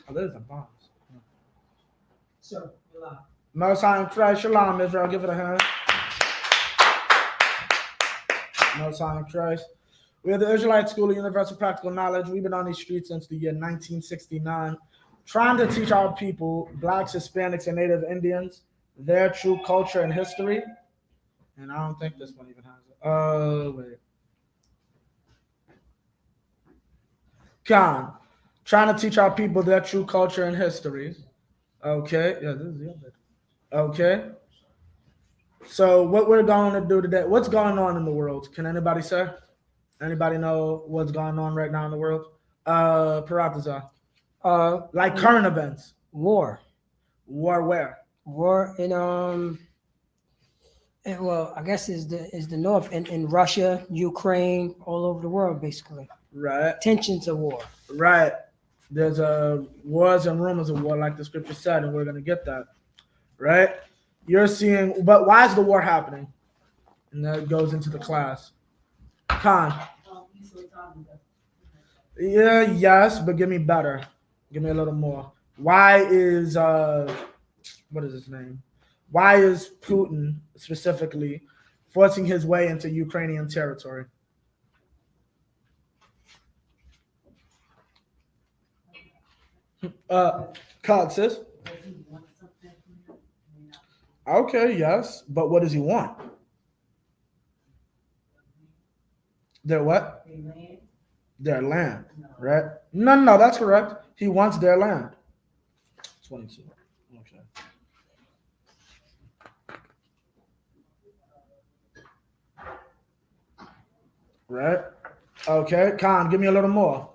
Oh, there's a bombs. Sure, you're live. Most High in Christ, Shalom, Israel. Give it a hand. Most High in Christ. We are the Israelite School of Universal Practical Knowledge. We've been on these streets since the year 1969, trying to teach our people, blacks, Hispanics, and Native Indians, their true culture and history. And I don't think this one even has it. Wait. Con. Trying to teach our people their true culture and history. Okay. Yeah, this is the other. Okay. So what we're going to do today, what's going on in the world? Can anybody say? Anybody know what's going on right now in the world? Parataza. Like current events. War. War where? War in well, I guess is the north in Russia, Ukraine, all over the world basically. Right. Tensions of war. Right. There's wars and rumors of war, like the scripture said, and we're gonna get that. Right? You're seeing, but why is the war happening? And that goes into the class. Khan. Yeah, yes, but give me better. Give me a little more. Why is what is his name? Why is Putin specifically forcing his way into Ukrainian territory? Sis? Okay, yes, but what does he want? Their what? Their land, right? No, that's correct. He wants their land. 22. Okay. Right? Okay, Khan, give me a little more.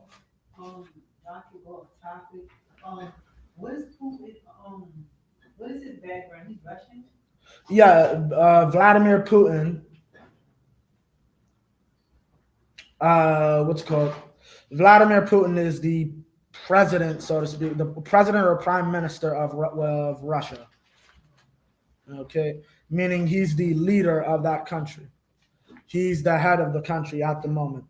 Topic. What is Putin? What is his background? He's Russian. Yeah, Vladimir Putin. What's it called? Vladimir Putin is the president, so to speak, the president or prime minister of Russia. Okay, meaning he's the leader of that country. He's the head of the country at the moment.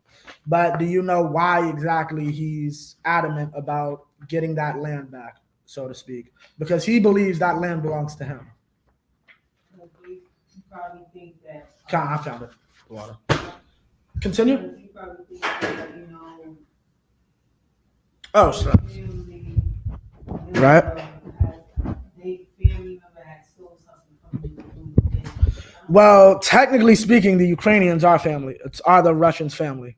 But do you know why exactly he's adamant about getting that land back, so to speak? Because he believes that land belongs to him. You probably think that. I found it. Water. Continue. You probably think that, Oh, sure. Right. They family member had stole something from you. Well, technically speaking, the Ukrainians are family. Are the Russians family.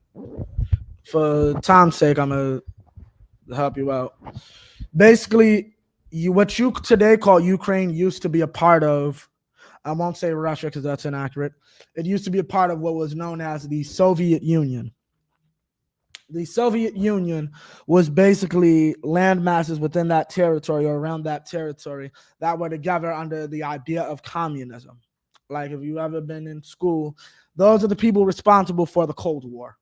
For time's sake, I'm gonna help you out. Basically, what you today call Ukraine used to be a part of. I won't say Russia because that's inaccurate. It used to be a part of what was known as the Soviet Union. The Soviet Union was basically land masses within that territory or around that territory that were together under the idea of communism. Like if you ever been in school, those are the people responsible for the Cold War.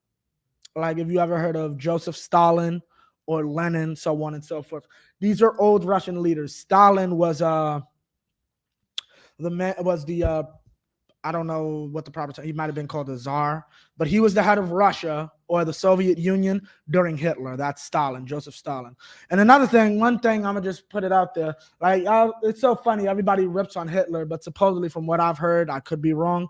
Like if you ever heard of Joseph Stalin or Lenin, so on and so forth. These are old Russian leaders. Stalin was I don't know what the proper term, he might have been called the Tsar, but he was the head of Russia or the Soviet Union during Hitler. That's Stalin, Joseph Stalin. And another thing, one thing, I'm going to just put it out there. Like, it's so funny. Everybody rips on Hitler, but supposedly from what I've heard, I could be wrong.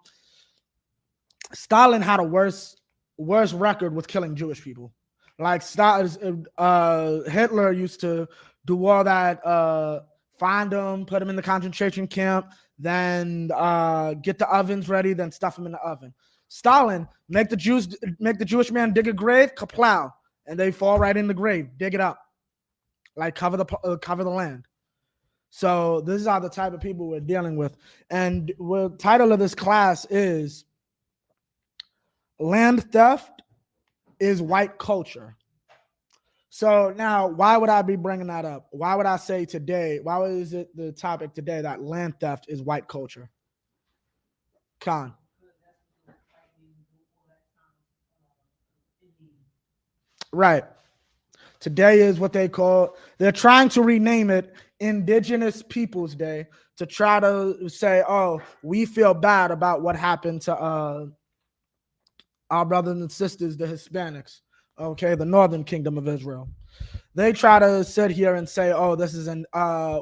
Stalin had a worse record with killing Jewish people. Like Hitler used to do all that, find them, put them in the concentration camp, then get the ovens ready, then stuff them in the oven. Stalin make the Jewish man dig a grave, kaplow, and they fall right in the grave. Dig it up, like cover the land. So this is all the type of people we're dealing with. And the title of this class is Land Theft is White Culture. So now, why would I be bringing that up? Why would I say today, why is it the topic today that land theft is white culture? Khan. Right. Today is what they're trying to rename it Indigenous Peoples Day to try to say, oh, we feel bad about what happened to our brothers and sisters, the Hispanics, okay, the Northern Kingdom of Israel. They try to sit here and say, "Oh, this is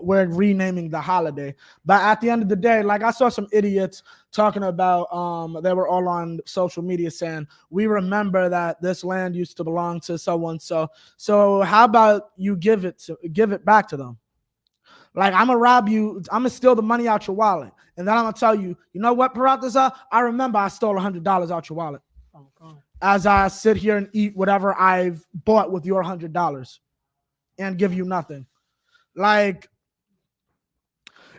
we're renaming the holiday." But at the end of the day, like I saw some idiots talking about, they were all on social media saying, "We remember that this land used to belong to someone, so how about you give it back to them?" Like, I'm gonna rob you, I'm gonna steal the money out your wallet, and then I'm gonna tell you, you know what, Paratha, I remember I stole $100 out your wallet Oh, God. as I sit here and eat whatever I've bought with your $100 and give you nothing. Like,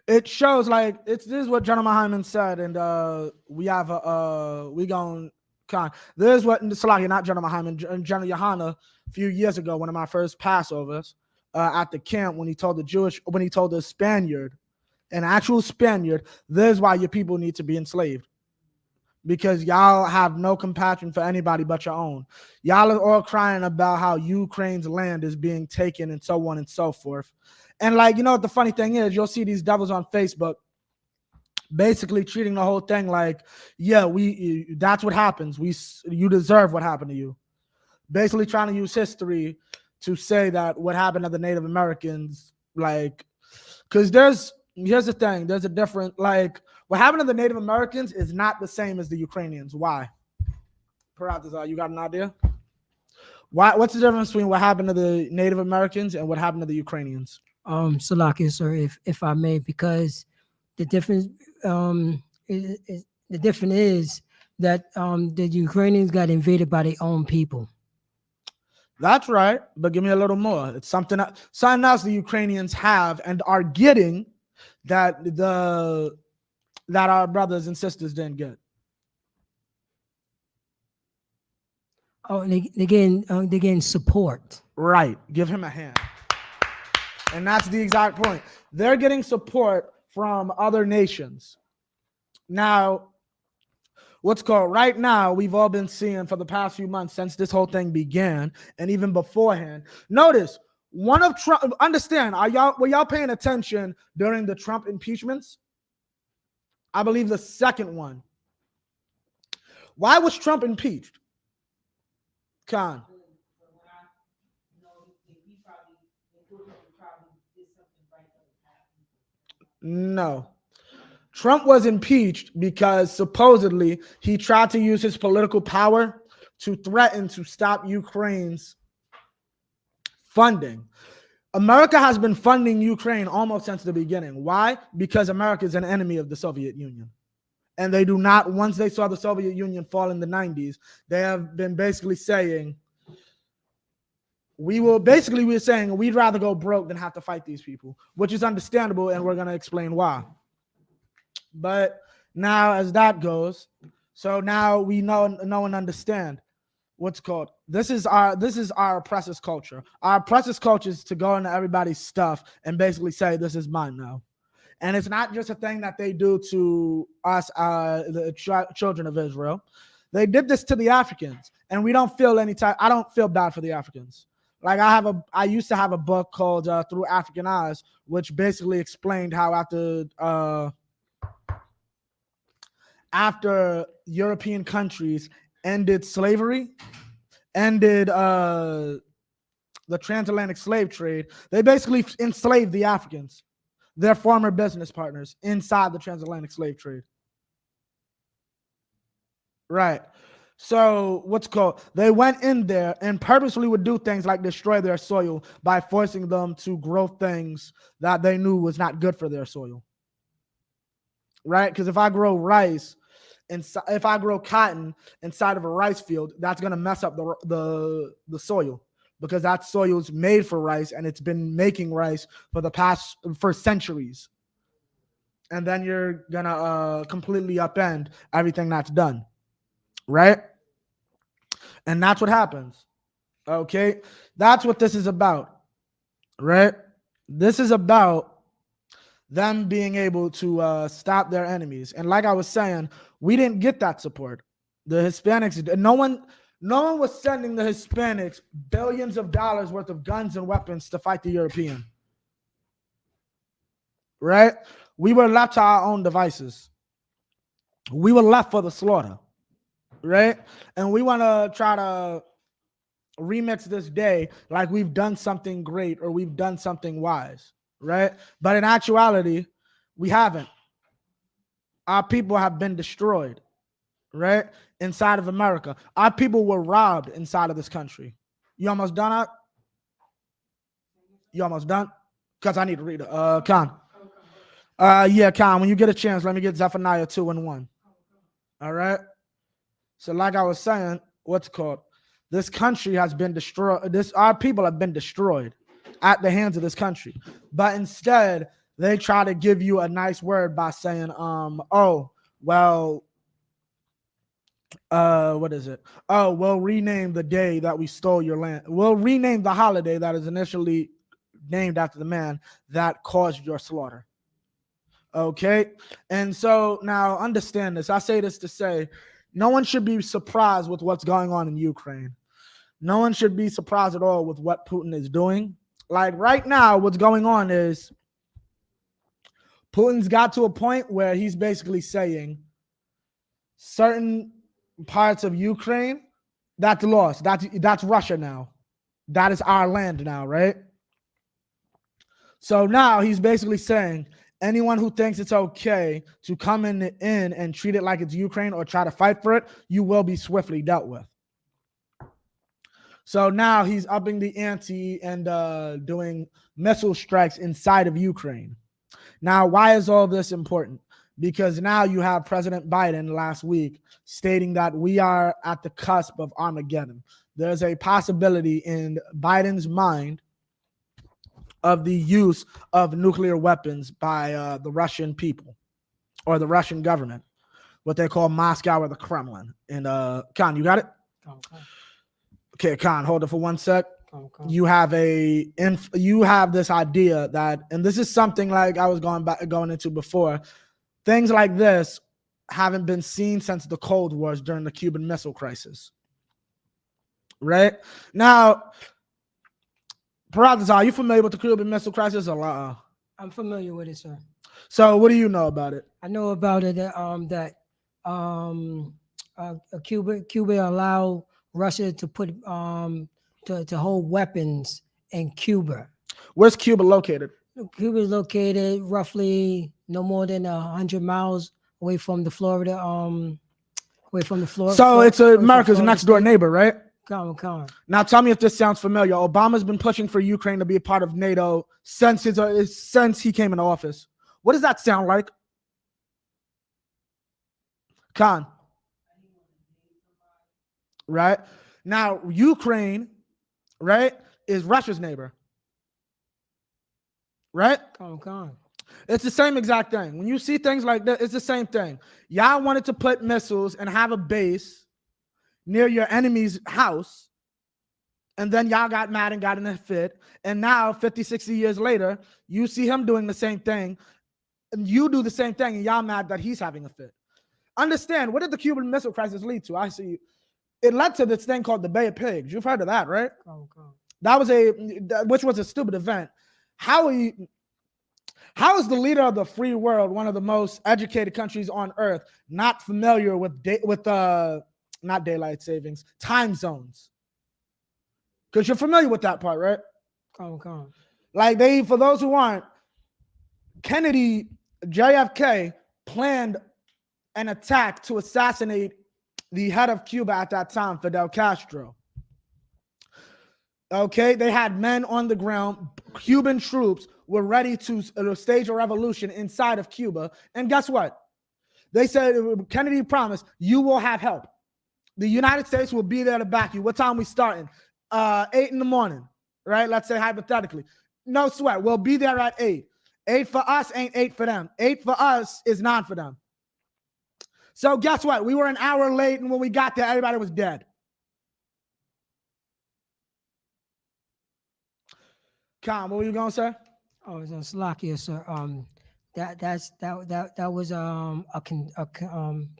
it shows, like, this is what General Hyman said, and we have we going con. This is what Salaki, not General Hyman, General Yohana, a few years ago, one of my first Passovers at the camp, when he told the Spaniard, an actual Spaniard, this is why your people need to be enslaved. Because y'all have no compassion for anybody but your own. Y'all are all crying about how Ukraine's land is being taken and so on and so forth. And like, you know what the funny thing is? You'll see these devils on Facebook basically treating the whole thing like, yeah, that's what happens. You deserve what happened to you. Basically trying to use history to say that what happened to the Native Americans, like, because here's the thing, there's a different, like, what happened to the Native Americans is not the same as the Ukrainians. Why? Paratha, you got an idea? Why? What's the difference between what happened to the Native Americans and what happened to the Ukrainians? Salaki, sir, if I may, because the difference is that the Ukrainians got invaded by their own people. That's right, but give me a little more. It's something else the Ukrainians have and are getting that our brothers and sisters didn't get. Oh, they getting support. Right. Give him a hand. And that's the exact point. They're getting support from other nations. Now, right now, we've all been seeing for the past few months since this whole thing began, and even beforehand. Notice, one of Trump, understand, were y'all paying attention during the Trump impeachments? I believe the second one. Why was Trump impeached? Khan. No. Trump was impeached because supposedly he tried to use his political power to threaten to stop Ukraine's funding. America has been funding Ukraine almost since the beginning. Why? Because America is an enemy of the Soviet Union. And they do not, once they saw the Soviet Union fall in the 90s, they have been basically saying, we're saying we'd rather go broke than have to fight these people, which is understandable, and we're going to explain why. But now as that goes, so now we know and understand what's called. This is our oppressor's culture. Our oppressor's culture is to go into everybody's stuff and basically say, this is mine now. And it's not just a thing that they do to us, the children of Israel. They did this to the Africans, and we don't feel I don't feel bad for the Africans. Like I used to have a book called Through African Eyes, which basically explained how after European countries ended slavery, ended the transatlantic slave trade, they basically enslaved the Africans, their former business partners, inside the transatlantic slave trade. Right. So they went in there and purposely would do things like destroy their soil by forcing them to grow things that they knew was not good for their soil. Right? Because if I grow rice, if I grow cotton inside of a rice field, that's going to mess up the soil, because that soil is made for rice and it's been making rice for centuries. And then you're going to completely upend everything that's done. Right? And that's what happens. Okay? That's what this is about. Right? This is about them being able to stop their enemies. And like I was saying, we didn't get that support. The Hispanics, no one was sending the Hispanics billions of dollars worth of guns and weapons to fight the European. Right? We were left to our own devices. We were left for the slaughter. Right? And we want to try to remix this day like we've done something great or we've done something wise, right? But in actuality, we haven't. Our people have been destroyed, right? Inside of America. Our people were robbed inside of this country. You almost done, Ak? You almost done? Because I need to read it. Khan. Yeah, Khan, when you get a chance, let me get Zephaniah 2:1. All right? So like I was saying, what's it called? This country has been destroyed. Our people have been destroyed at the hands of this country. But instead, they try to give you a nice word by saying, oh, well, what is it? Oh, we'll rename the day that we stole your land. We'll rename the holiday that is initially named after the man that caused your slaughter. Okay? And so now understand this. I say this to say, no one should be surprised with what's going on in Ukraine. No one should be surprised at all with what Putin is doing. Like right now, what's going on is Putin's got to a point where he's basically saying certain parts of Ukraine, that's lost. That's Russia now. That is our land now, right? So now he's basically saying anyone who thinks it's okay to come in and treat it like it's Ukraine or try to fight for it, you will be swiftly dealt with. So now he's upping the ante and doing missile strikes inside of Ukraine. Now, why is all this important? Because now you have President Biden last week stating that we are at the cusp of Armageddon. There's a possibility in Biden's mind of the use of nuclear weapons by the Russian people or the Russian government, what they call Moscow or the Kremlin. And Khan, you got it? Okay, Khan, hold it for 1 sec. You have this idea that, and this is something like I was going into before. Things like this haven't been seen since the Cold Wars during the Cuban Missile Crisis. Right now, Paradis, are you familiar with the Cuban Missile Crisis? Or I'm familiar with it, sir. So, what do you know about it? I know about it Cuba allowed Russia to put to hold weapons in Cuba. Where's Cuba located? Cuba is located roughly no more than 100 miles away from the Florida. So it's America's next door neighbor, right? Come on. Now tell me if this sounds familiar. Obama's been pushing for Ukraine to be a part of NATO since he came into office. What does that sound like? Khan. Right? Now, Ukraine, right, is Russia's neighbor. Right? Come on. It's the same exact thing. When you see things like that, it's the same thing. Y'all wanted to put missiles and have a base near your enemy's house, and then y'all got mad and got in a fit, and now 50, 60 years later, you see him doing the same thing, and you do the same thing, and y'all mad that he's having a fit. Understand, what did the Cuban Missile Crisis lead to? I see. It led to this thing called the Bay of Pigs. You've heard of that, right? That was which was a stupid event. How is the leader of the free world, one of the most educated countries on earth, not familiar with not daylight savings, time zones? Because you're familiar with that part, right? Come. Like for those who aren't, JFK planned an attack to assassinate the head of Cuba at that time, Fidel Castro. Okay, they had men on the ground. Cuban troops were ready to stage a revolution inside of Cuba. And guess what? They said, Kennedy promised, you will have help. The United States will be there to back you. What time we starting? 8 in the morning, right? Let's say hypothetically. No sweat. We'll be there at 8. 8 for us ain't 8 for them. 8 for us is 9 for them. So guess what? We were an hour late, and when we got there, everybody was dead. Khan, what were you going to say? Oh, it's Slovakia, sir. That was a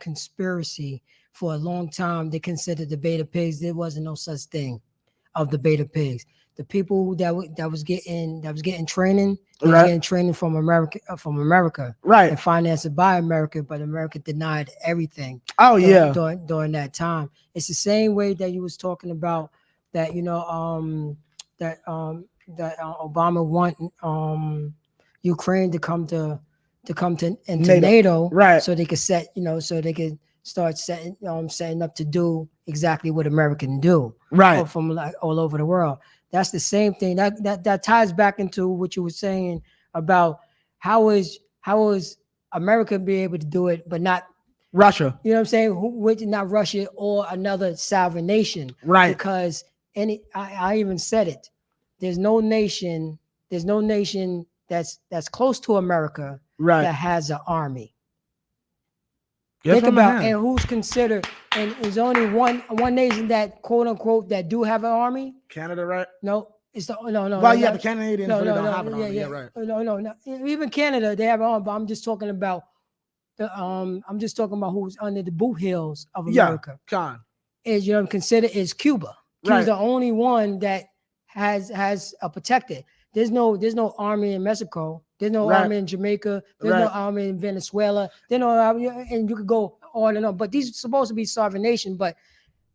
conspiracy for a long time. They considered the Beta Pigs. There wasn't no such thing of the Beta Pigs. The people that was getting training, right, getting training from America, right, and financed by America, but America denied everything. Oh yeah, during that time. It's the same way that you was talking about that Obama want Ukraine to come into NATO. NATO, Right. so they could so they could start setting up to do exactly what America can do Right. from like all over the world. That's the same thing. That ties back into what you were saying about how is America be able to do it, but not, Russia. you know what I'm saying? Which not Russia or another sovereign nation. Right. Because I even said it. There's no nation that's close to America Right. that has an army. Yes, Think from the about hand. and who's considered, and there's only one nation that quote unquote that do have an army. Canada, right? No, it's the no. Well, yeah, no, the Canadians no, really no, don't no, have an army. yeah, Yeah, right. no. Even Canada, they have an army, but I'm just talking about I'm just talking about who's under the boot heels of Yeah. America. Con. Is considered is Cuba. Cuba's Right. the only one that has a protected. There's no army in Mexico. There's no Right. army in Jamaica. There's no Right. army in Venezuela. There's no army, and you could go on and on. But these are supposed to be sovereign nations, but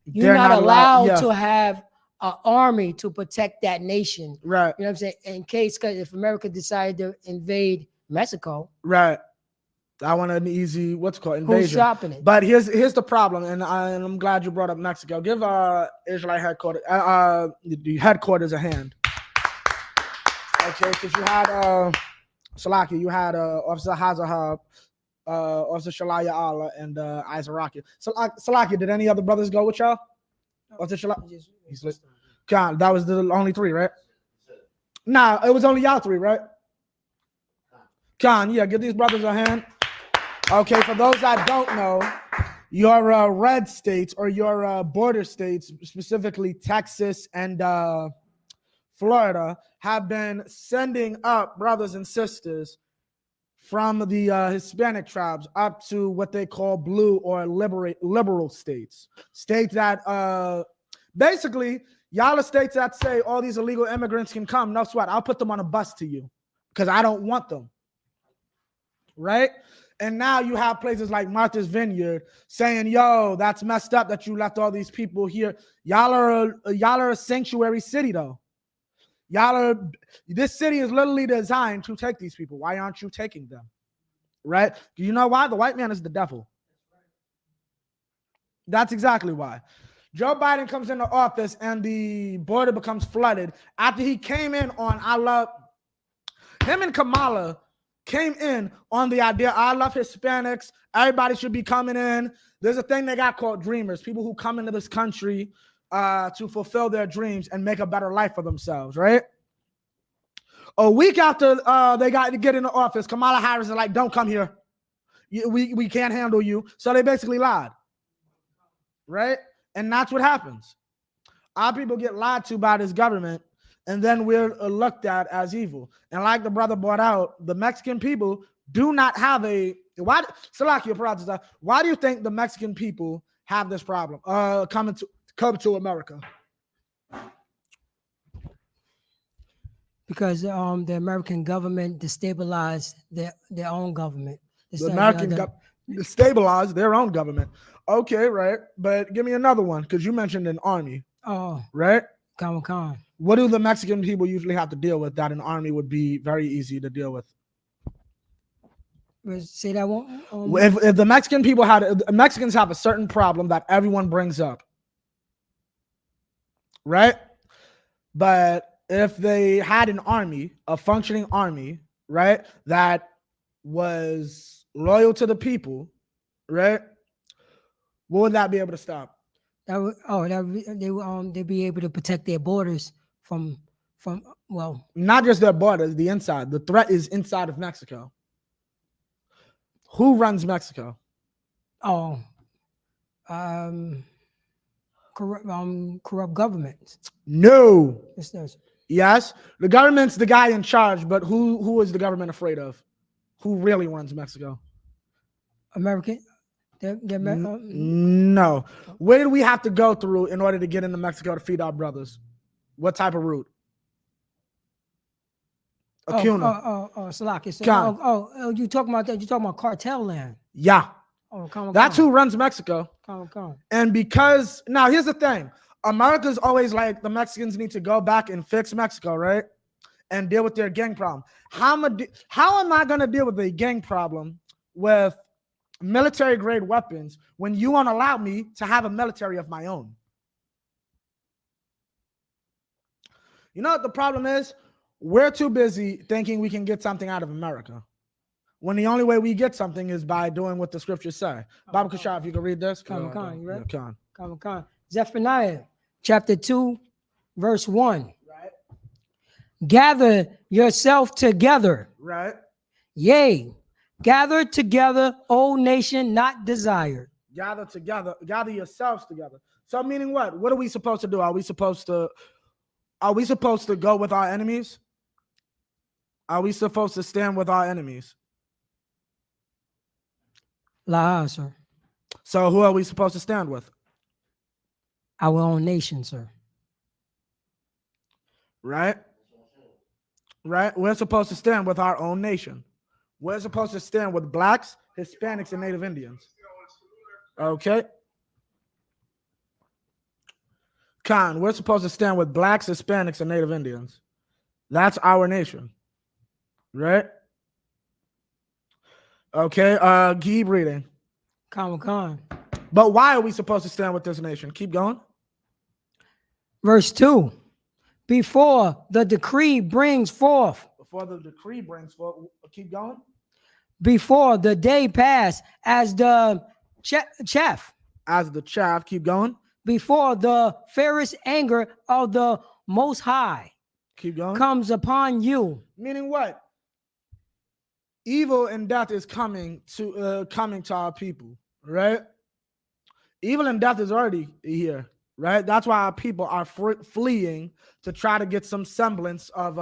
you're They're not, not allowed yeah. to have an army to protect that nation. Right. You know what I'm saying? In case, because if America decided to invade Mexico, Right. I want an easy, what's it called, who's invasion. stopping it? But here's the problem, and I'm glad you brought up Mexico. Give Israelite headquarters the headquarters a hand. Okay, because you had Salaki, you had Officer Hazahab, Officer Shalaya Allah, and Isaraki. Salaki, did any other brothers go with y'all? Officer Shalaya? He's lit. God, that was the only three, right? Nah, it was only y'all three, right? Khan, yeah, give these brothers a hand. Okay, for those that don't know, your red states or your border states, specifically Texas and Florida, have been sending up brothers and sisters from the Hispanic tribes up to what they call blue or liberal states. States that basically, y'all are states that say all these illegal immigrants can come. No sweat, I'll put them on a bus to you because I don't want them. Right? And now you have places like Martha's Vineyard saying, yo, that's messed up that you left all these people here. Y'all are a sanctuary city, though. This city is literally designed to take these people. Why aren't you taking them? Right? Do you know why? The white man is the devil. That's exactly why. Joe Biden comes into office and the border becomes flooded. After he came in on him and Kamala came in on the idea, I love Hispanics. Everybody should be coming in. There's a thing they got called dreamers, people who come into this country to fulfill their dreams and make a better life for themselves, right? A week after they got to get into office, Kamala Harris is like, don't come here. We can't handle you. So they basically lied, right? And that's what happens. Our people get lied to by this government, and then we're looked at as evil. And like the brother brought out, the Mexican people do not have why do you think the Mexican people have this problem come to America? Because the American government destabilized their own government. The American destabilized their own government. Okay, right. But give me another one, because you mentioned an army. Oh, right? Con. What do the Mexican people usually have to deal with that an army would be very easy to deal with? Say that one. If the Mexican people Mexicans have a certain problem that everyone brings up, right? But if they had an army, a functioning army, right, that was loyal to the people, right, what would that be able to stop? They'd be able to protect their borders from not just their borders, the inside. The threat is inside of Mexico. Who runs Mexico? Corrupt government. No. Yes, the government's the guy in charge, but who is the government afraid of? Who really runs Mexico? American. No. Where did we have to go through in order to get into Mexico to feed our brothers? What type of route? Acuna. Salaki. So, you talking about that? You talking about cartel land? Yeah. Oh, That's who runs Mexico. Come. And because now here's the thing. America's always like the Mexicans need to go back and fix Mexico, right? And deal with their gang problem. How am I going to deal with a gang problem with military grade weapons when you won't allow me to have a military of my own? You know what the problem is? We're too busy thinking we can get something out of America, when the only way we get something is by doing what the scriptures say. Baba Kashaf, if you can read this. Khan, you ready? Khan. Khan. Zephaniah chapter 2, verse 1. Right. Gather yourself together. Right. Yea, gather together, O nation not desired. Gather together. Gather yourselves together. So meaning what? What are we supposed to do? Are we supposed to go with our enemies? Are we supposed to stand with our enemies? La, sir. So who are we supposed to stand with? Our own nation, sir. Right? Right? We're supposed to stand with our own nation. We're supposed to stand with blacks, Hispanics, and Native Indians. Okay? Khan, we're supposed to stand with blacks, Hispanics, and Native Indians. That's our nation. Right? Okay, keep reading. Khan. But why are we supposed to stand with this nation? Keep going. Verse 2. Before the decree brings forth. Before the decree brings forth. Keep going. Before the day pass as the chaff. As the chaff. Keep going. Before the fierce anger of the Most High. Keep going. Comes upon you. Meaning what? Evil and death is coming to our people, right? Evil and death is already here, right? That's why our people are fleeing to try to get some semblance of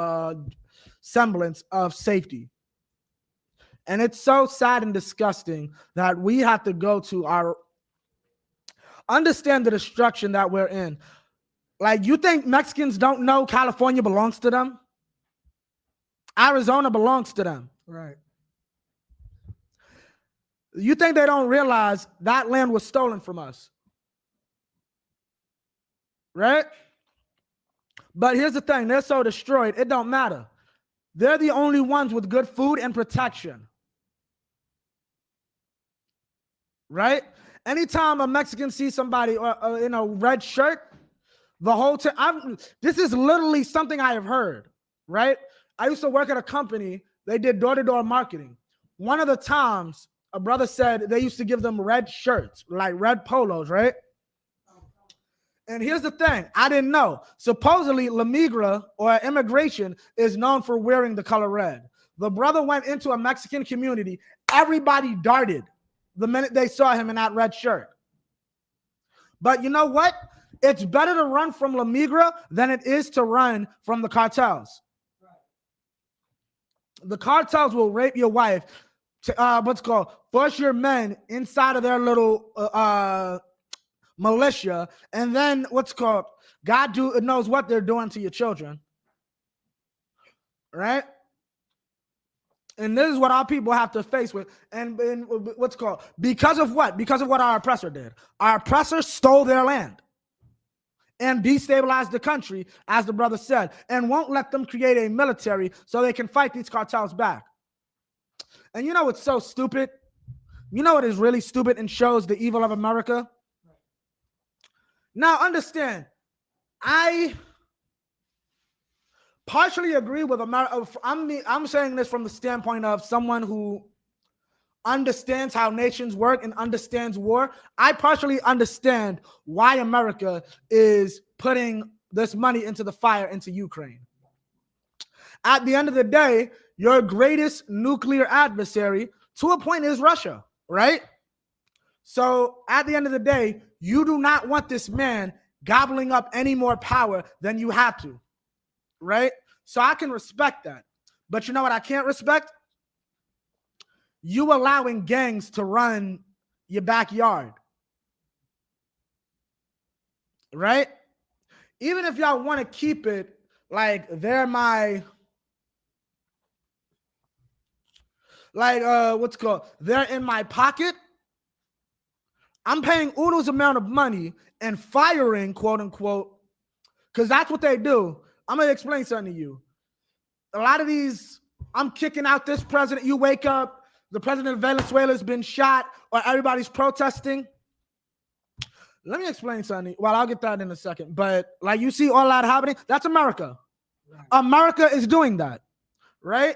safety. And it's so sad and disgusting that we have to go to understand the destruction that we're in. Like, you think Mexicans don't know California belongs to them? Arizona belongs to them. Right. You think they don't realize that land was stolen from us? Right? But here's the thing. They're so destroyed, it don't matter. They're the only ones with good food and protection. Right? Anytime a Mexican sees somebody in a red shirt, the whole time, this is literally something I have heard, right? I used to work at a company. They did door-to-door marketing. One of the times, a brother said they used to give them red shirts, like red polos, right? And here's the thing. I didn't know. Supposedly, La Migra, or immigration, is known for wearing the color red. The brother went into a Mexican community. Everybody darted the minute they saw him in that red shirt. But you know what? It's better to run from La Migra than it is to run from the cartels. The cartels will rape your wife, force your men inside of their little militia, and then God knows what they're doing to your children. Right? And this is what our people have to face with. And because of what? Because of what our oppressor did. Our oppressor stole their land and destabilized the country, as the brother said, and won't let them create a military so they can fight these cartels back. And you know what's so stupid? You know what is really stupid and shows the evil of America? Now understand, I partially agree with America. I'm saying this from the standpoint of someone who understands how nations work and understands war. I partially understand why America is putting this money into the fire into Ukraine. At the end of the day, your greatest nuclear adversary to a point is Russia, right? So at the end of the day, you do not want this man gobbling up any more power than you have to, right? So I can respect that. But you know what I can't respect? You allowing gangs to run your backyard, right? Even if y'all want to keep it like they're they're in my pocket, I'm paying Uno's amount of money and firing, quote unquote, because that's what they do. I'm going to explain something to you. A lot of these, I'm kicking out this president. You wake up, the president of Venezuela has been shot, or everybody's protesting. Let me explain something. Well, I'll get that in a second. But like you see all that happening, that's America. Right. America is doing that, right?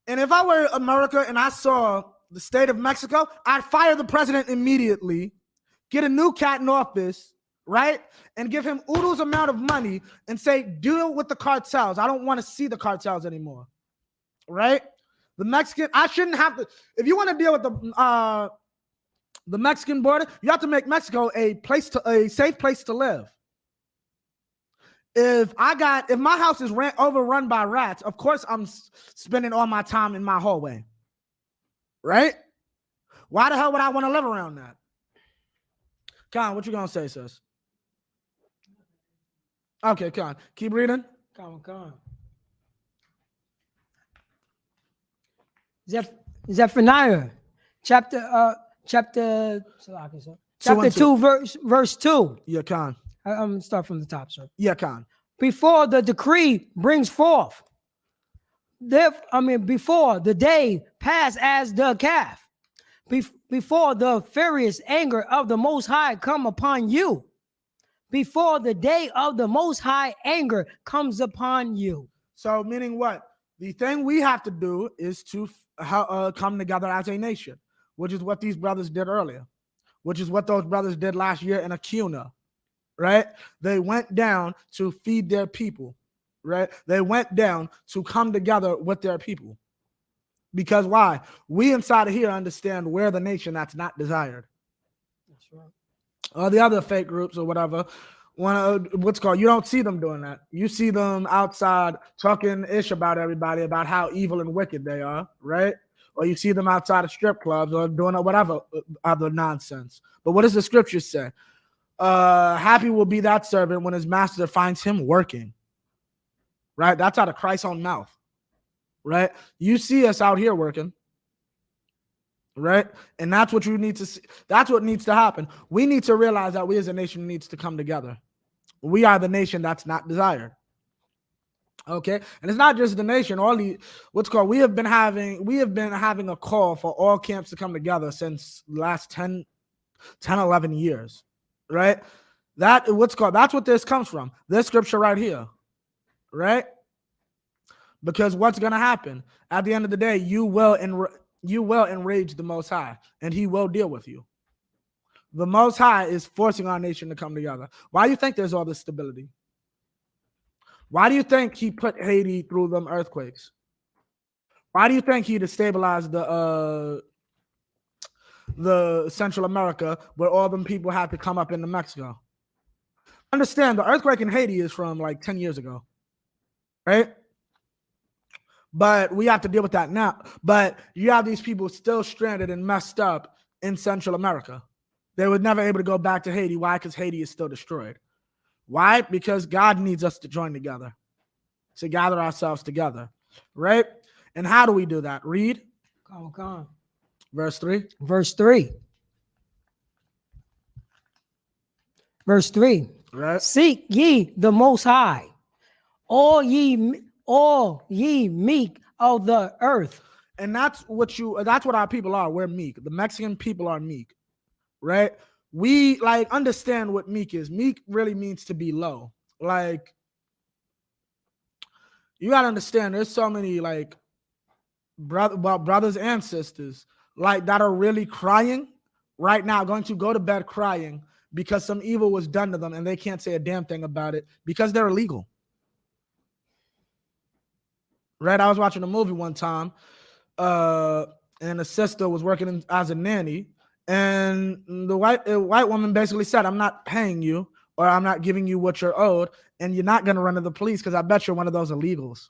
And if I were America and I saw the state of Mexico, I'd fire the president immediately, get a new cat in office, right? And give him oodles amount of money and say, deal with the cartels. I don't want to see the cartels anymore, right? The Mexican, I shouldn't have to, if you want to deal with the Mexican border, you have to make Mexico a safe place to live. If my house is overrun by rats, of course I'm spending all my time in my hallway, right? Why the hell would I want to live around that? Con, what you gonna say, sis? Okay, Con, keep reading. Come on. Zephaniah, chapter 2, verse 2. Yeah, Con. I'm gonna start from the top, sir. Yeah, Con. Before the decree brings forth, before the day pass as the calf, before the furious anger of the Most High come upon you, before the day of the Most High anger comes upon you. So, meaning what? The thing we have to do is to come together as a nation, which is what these brothers did earlier, which is what those brothers did last year in Acuna, right? They went down to feed their people, right? They went down to come together with their people. Because why? We inside of here understand we're the nation that's not desired. That's right. Or the other fake groups or whatever, you don't see them doing that. You see them outside talking ish about everybody, about how evil and wicked they are, right? Or you see them outside of strip clubs or doing whatever other nonsense. But what does the scripture say? Happy will be that servant when his master finds him working, right? That's out of Christ's own mouth, right? You see us out here working, right? And that's what you need to see. That's what needs to happen. We need to realize that we as a nation needs to come together. We are the nation that's not desired. Okay, and it's not just the nation. We have been having a call for all camps to come together since the last 10, 11 years, right? That's what this comes from. This scripture right here, right? Because what's going to happen at the end of the day, you will enrage the Most High, and He will deal with you. The Most High is forcing our nation to come together. Why do you think there's all this stability? Why do you think He put Haiti through them earthquakes? Why do you think He destabilized the Central America where all them people had to come up into Mexico? Understand, the earthquake in Haiti is from like 10 years ago, right? But we have to deal with that now. But you have these people still stranded and messed up in Central America. They were never able to go back to Haiti. Why? Because Haiti is still destroyed. Why? Because God needs us to join together, to gather ourselves together, right? And how do we do that? Read. Come on. Verse 3. Verse 3. Verse 3. Right. Seek ye the Most High, all ye meek of the earth. And that's what our people are. We're meek. The Mexican people are meek, right? We understand what meek is. Meek really means to be low. Like, you gotta understand, there's so many brothers and sisters that are really crying right now, going to go to bed crying because some evil was done to them and they can't say a damn thing about it because they're illegal. Right? I was watching a movie one time, and a sister was working as a nanny, and the white woman basically said, "I'm not paying you, or I'm not giving you what you're owed, and you're not going to run to the police because I bet you're one of those illegals."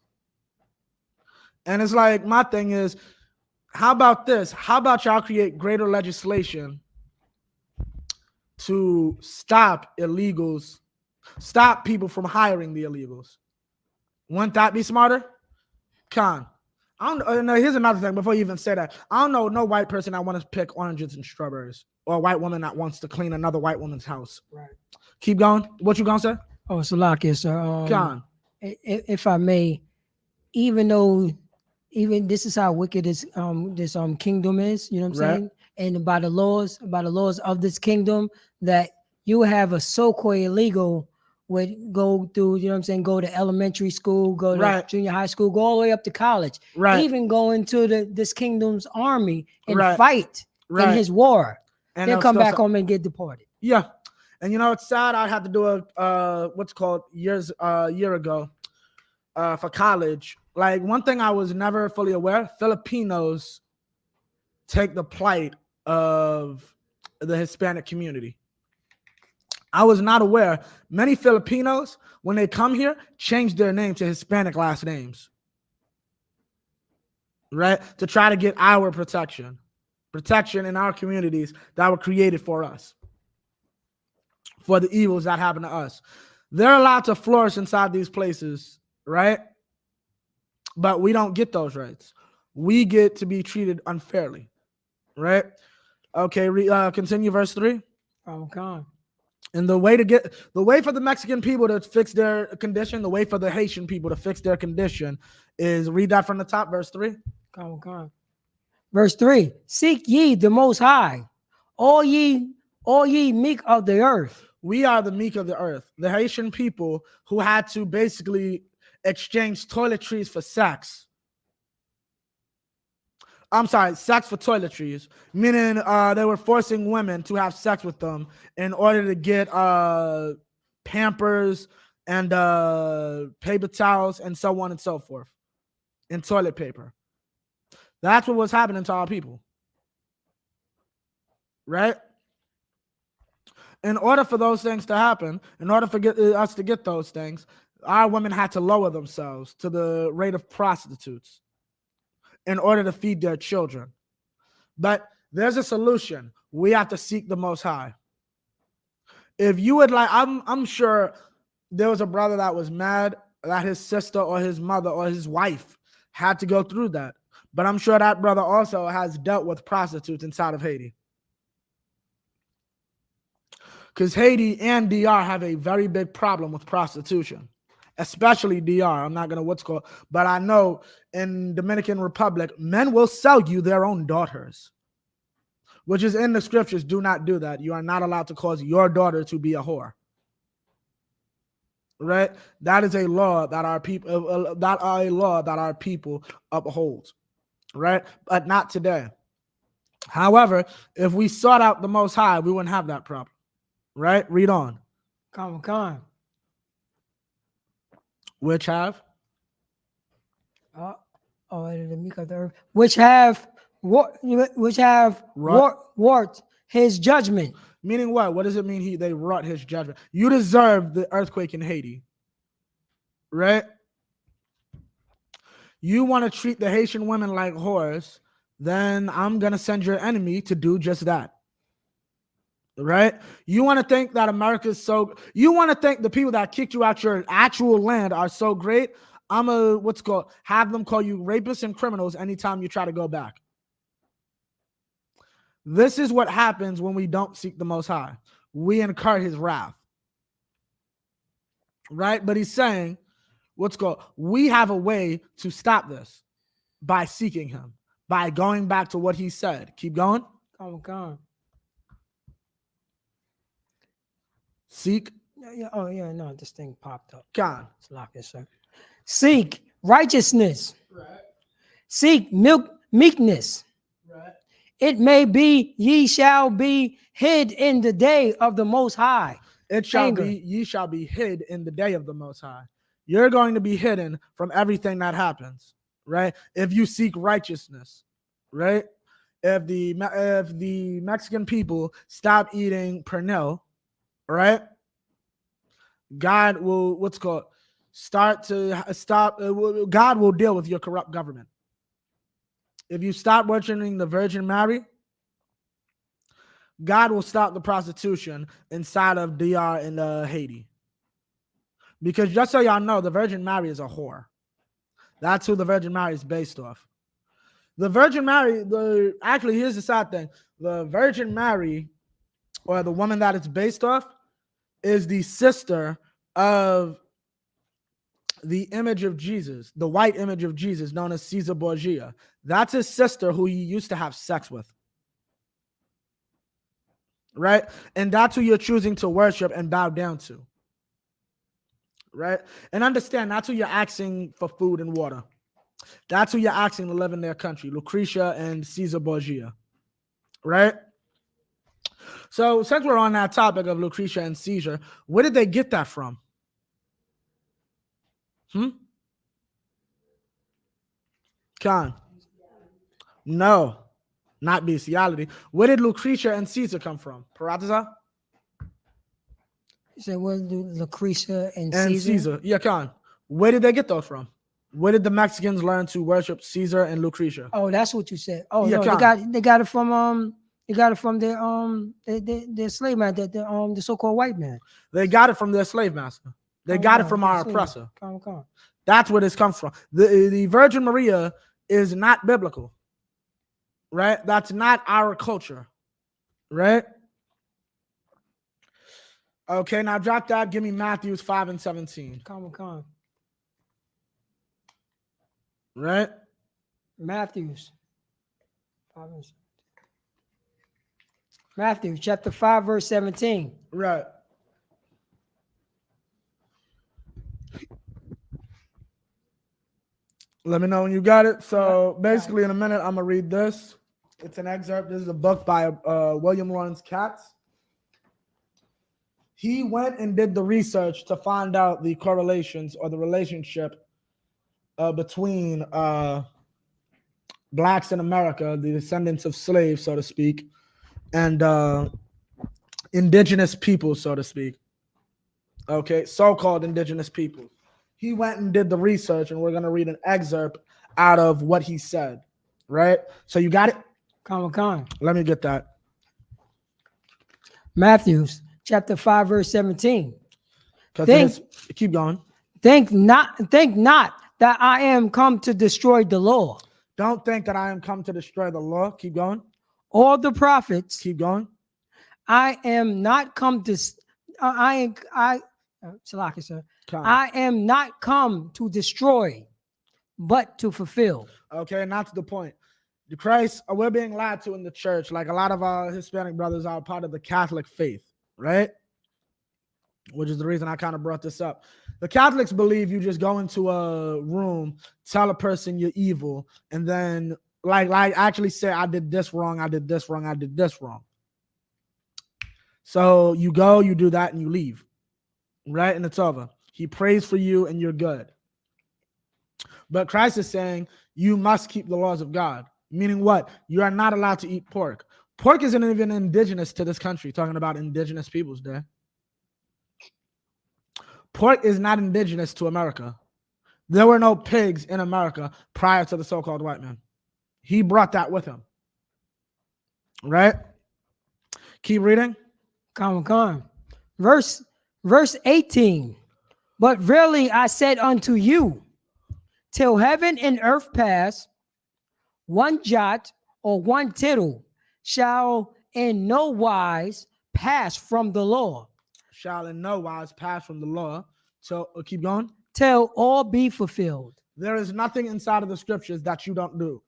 And it's like, my thing is, how about this? How about y'all create greater legislation to stop illegals, stop people from hiring the illegals? Wouldn't that be smarter? Con, I don't. No, here's another thing. Before you even say that, I don't know no white person that wants to pick oranges and strawberries, or a white woman that wants to clean another white woman's house. Right. Keep going. What you gonna say? Oh, Salakia, sir. John. If I may, even though this is how wicked this kingdom is, you know what I'm Right. saying? And by the laws of this kingdom, that you have a so-called illegal would go through, you know what I'm saying, go to elementary school, go to Right. junior high school, go all the way up to college, Right. even go into this kingdom's army and Right. fight in Right. his war, And then they'll come still back say- home and get deported. Yeah. And you know, it's sad. I had to do a what's called year ago for college. Like, one thing I was never fully aware: Filipinos take the plight of the Hispanic community. I was not aware. Many Filipinos, when they come here, change their name to Hispanic last names, right? To try to get our protection in our communities that were created for us, for the evils that happen to us. They're allowed to flourish inside these places, right? But we don't get those rights. We get to be treated unfairly, right? Okay, continue verse 3. Oh, God. And the way for the Mexican people to fix their condition, the way for the Haitian people to fix their condition is, read that from the top, verse 3. Come. Verse 3: Seek ye the Most High, all ye meek of the earth. We are the meek of the earth. The Haitian people who had to basically exchange toiletries for sex. I'm sorry, sex for toiletries, meaning they were forcing women to have sex with them in order to get Pampers and paper towels and so on and so forth, and toilet paper. That's what was happening to our people, right? In order for those things to happen, in order for us to get those things, our women had to lower themselves to the rate of prostitutes in order to feed their children. But there's a solution. We have to seek the Most High. If you would like, I'm sure there was a brother that was mad that his sister or his mother or his wife had to go through that. But I'm sure that brother also has dealt with prostitutes inside of Haiti. Because Haiti and DR have a very big problem with prostitution, especially DR. I'm not going to but I know in Dominican Republic, men will sell you their own daughters, which is in the scriptures. Do not do that. You are not allowed to cause your daughter to be a whore. Right? That is a law that our people uphold. Right? But not today. However, if we sought out the Most High, we wouldn't have that problem. Right? Read on. Come. Which have? The meek of the earth, which have wrought his judgment. Meaning what? What does it mean? They wrought his judgment. You deserve the earthquake in Haiti, right? You want to treat the Haitian women like whores, then I'm gonna send your enemy to do just that. Right? You want to think that America's you want to think the people that kicked you out your actual land are so great. I'm have them call you rapists and criminals anytime you try to go back. This is what happens when we don't seek the Most High. We incur his wrath. Right? But he's saying, we have a way to stop this by seeking him, by going back to what he said. Keep going. Come. Seek. No, this thing popped up. God. It's locked, sir. Seek righteousness. Right. Seek meekness. Right. It may be ye shall be hid in the day of the Most High. Ye shall be hid in the day of the Most High. You're going to be hidden from everything that happens, right? If you seek righteousness, right? If the Mexican people stop eating pernil, right? God will God will deal with your corrupt government. If you stop worshiping the Virgin Mary, God will stop the prostitution inside of DR and Haiti. Because just so y'all know, the Virgin Mary is a whore. That's who the Virgin Mary is based off. The Virgin Mary, actually, here's the sad thing. The Virgin Mary, or the woman that it's based off, is the sister of the image of Jesus, the white image of Jesus, known as Caesar Borgia. That's his sister who he used to have sex with. Right? And that's who you're choosing to worship and bow down to. Right? And understand, that's who you're asking for food and water. That's who you're asking to live in their country, Lucretia and Caesar Borgia. Right? So since we're on that topic of Lucretia and Caesar, where did they get that from? Khan? No, not bestiality. Where did Lucretia and Caesar come from? Paratiza? You said, what do Lucretia and And Caesar. Yeah, Khan. Where did they get those from? Where did the Mexicans learn to worship Caesar and Lucretia? Oh, that's what you said. Oh, Yeah, no, they got it from their slave man, the so-called white man. They got it from their slave master. They got it from our oppressor. Come. That's where this comes from. The Virgin Maria is not biblical, right? That's not our culture, right? Okay, now drop that. Give me Matthew 5 and 17. Come. Right? Matthews. 5 and 17. Matthew chapter 5, verse 17. Right. Let me know when you got it. So basically, in a minute, I'm going to read this. It's an excerpt. This is a book by William Lawrence Katz. He went and did the research to find out the correlations or the relationship between blacks in America, the descendants of slaves, so to speak, and indigenous people, so to speak. Okay, so-called indigenous people. He went and did the research, and we're going to read an excerpt out of what he said, right? So you got it? Come. Let me get that. Matthews chapter 5, verse 17. Keep going. Think not that I am come to destroy the law. Don't think that I am come to destroy the law. Keep going. All the prophets. Keep going. I am not come to Salaki, sir. I am not come to destroy, but to fulfill. Okay, and that's the point. The Christ, we're being lied to in the church. Like a lot of our Hispanic brothers are part of the Catholic faith, right? Which is the reason I kind of brought this up. The Catholics believe you just go into a room, tell a person you're evil, and then like actually say, I did this wrong, I did this wrong, I did this wrong. So you go, you do that, and you leave, right? And it's over. He prays for you, and you're good. But Christ is saying you must keep the laws of God. Meaning what? You are not allowed to eat pork. Pork isn't even indigenous to this country, talking about Indigenous Peoples Day. Pork is not indigenous to America. There were no pigs in America prior to the so-called white man. He brought that with him. Right? Keep reading. Come. Verse 18. But verily I said unto you, till heaven and earth pass, one jot or one tittle shall in no wise pass from the law. Shall in no wise pass from the law. So keep going. Till all be fulfilled. There is nothing inside of the scriptures that you don't do.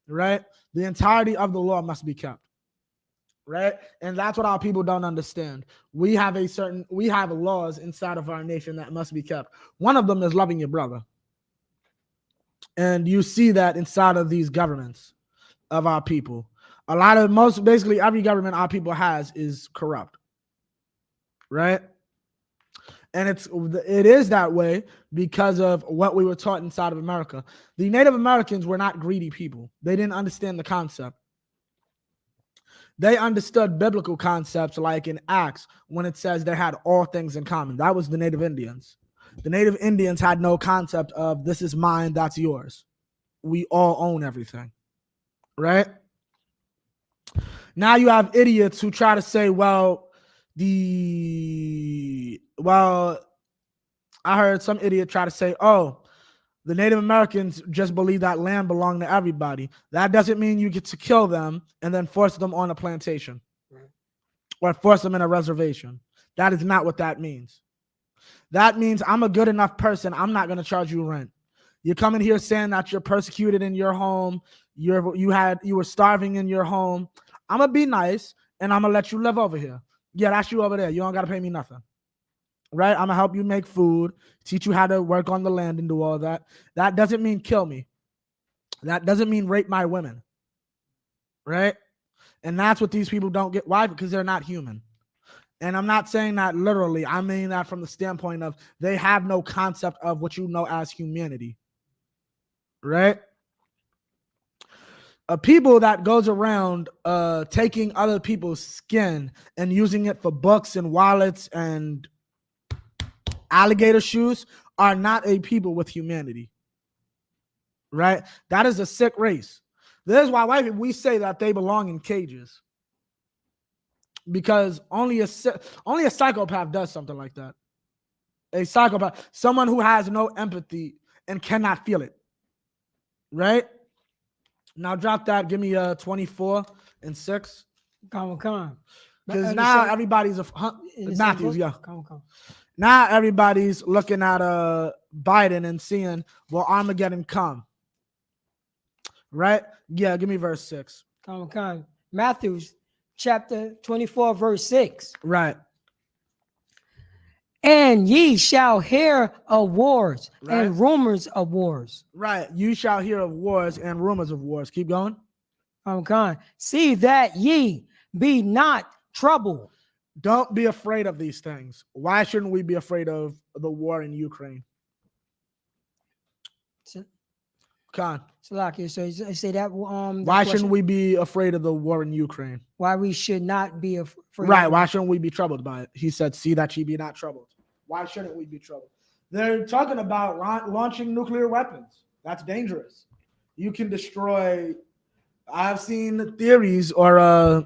Right? The entirety of the law must be kept. Right? And that's what our people don't understand. We have laws inside of our nation that must be kept. One of them is loving your brother. And you see that inside of these governments of our people. Basically every government our people has is corrupt. Right? And it is that way because of what we were taught inside of America. The Native Americans were not greedy people. They didn't understand the concept. They understood biblical concepts like in Acts when it says they had all things in common. That was the Native Indians. The Native Indians had no concept of this is mine, that's yours. We all own everything. Right? Now you have idiots who try to say, I heard some idiot try to say, The Native Americans just believe that land belonged to everybody. That doesn't mean you get to kill them and then force them on a plantation or force them in a reservation. That is not what that means. That means I'm a good enough person. I'm not going to charge you rent. You're coming here saying that you're persecuted in your home. You were starving in your home. I'm going to be nice and I'm going to let you live over here. Yeah, that's you over there. You don't got to pay me nothing. Right? I'm going to help you make food, teach you how to work on the land and do all that. That doesn't mean kill me. That doesn't mean rape my women. Right? And that's what these people don't get. Why? Because they're not human. And I'm not saying that literally. I mean that from the standpoint of they have no concept of what you know as humanity. Right? A people that goes around taking other people's skin and using it for books and wallets and alligator shoes are not a people with humanity. Right? That is a sick race. This is why we say that they belong in cages. Because only a psychopath does something like that. A psychopath, someone who has no empathy and cannot feel it. Right? Now drop that. Give me 24 and 6. Come. Because now everybody's Matthews, yeah. Come. Now everybody's looking at Biden and seeing, will Armageddon come? Right? Yeah, give me verse 6. Come. Matthews chapter 24, verse 6. Right. And ye shall hear of wars and rumors of wars. Right. You shall hear of wars and rumors of wars. Keep going. See that ye be not troubled. Don't be afraid of these things. Why shouldn't we be afraid of the war in Ukraine? Khan. So say that. Why shouldn't we be afraid of the war in Ukraine? Why we should not be afraid? Right. Why shouldn't we be troubled by it? He said, "See that ye be not troubled." Why shouldn't we be troubled? They're talking about launching nuclear weapons. That's dangerous. You can destroy. I've seen theories or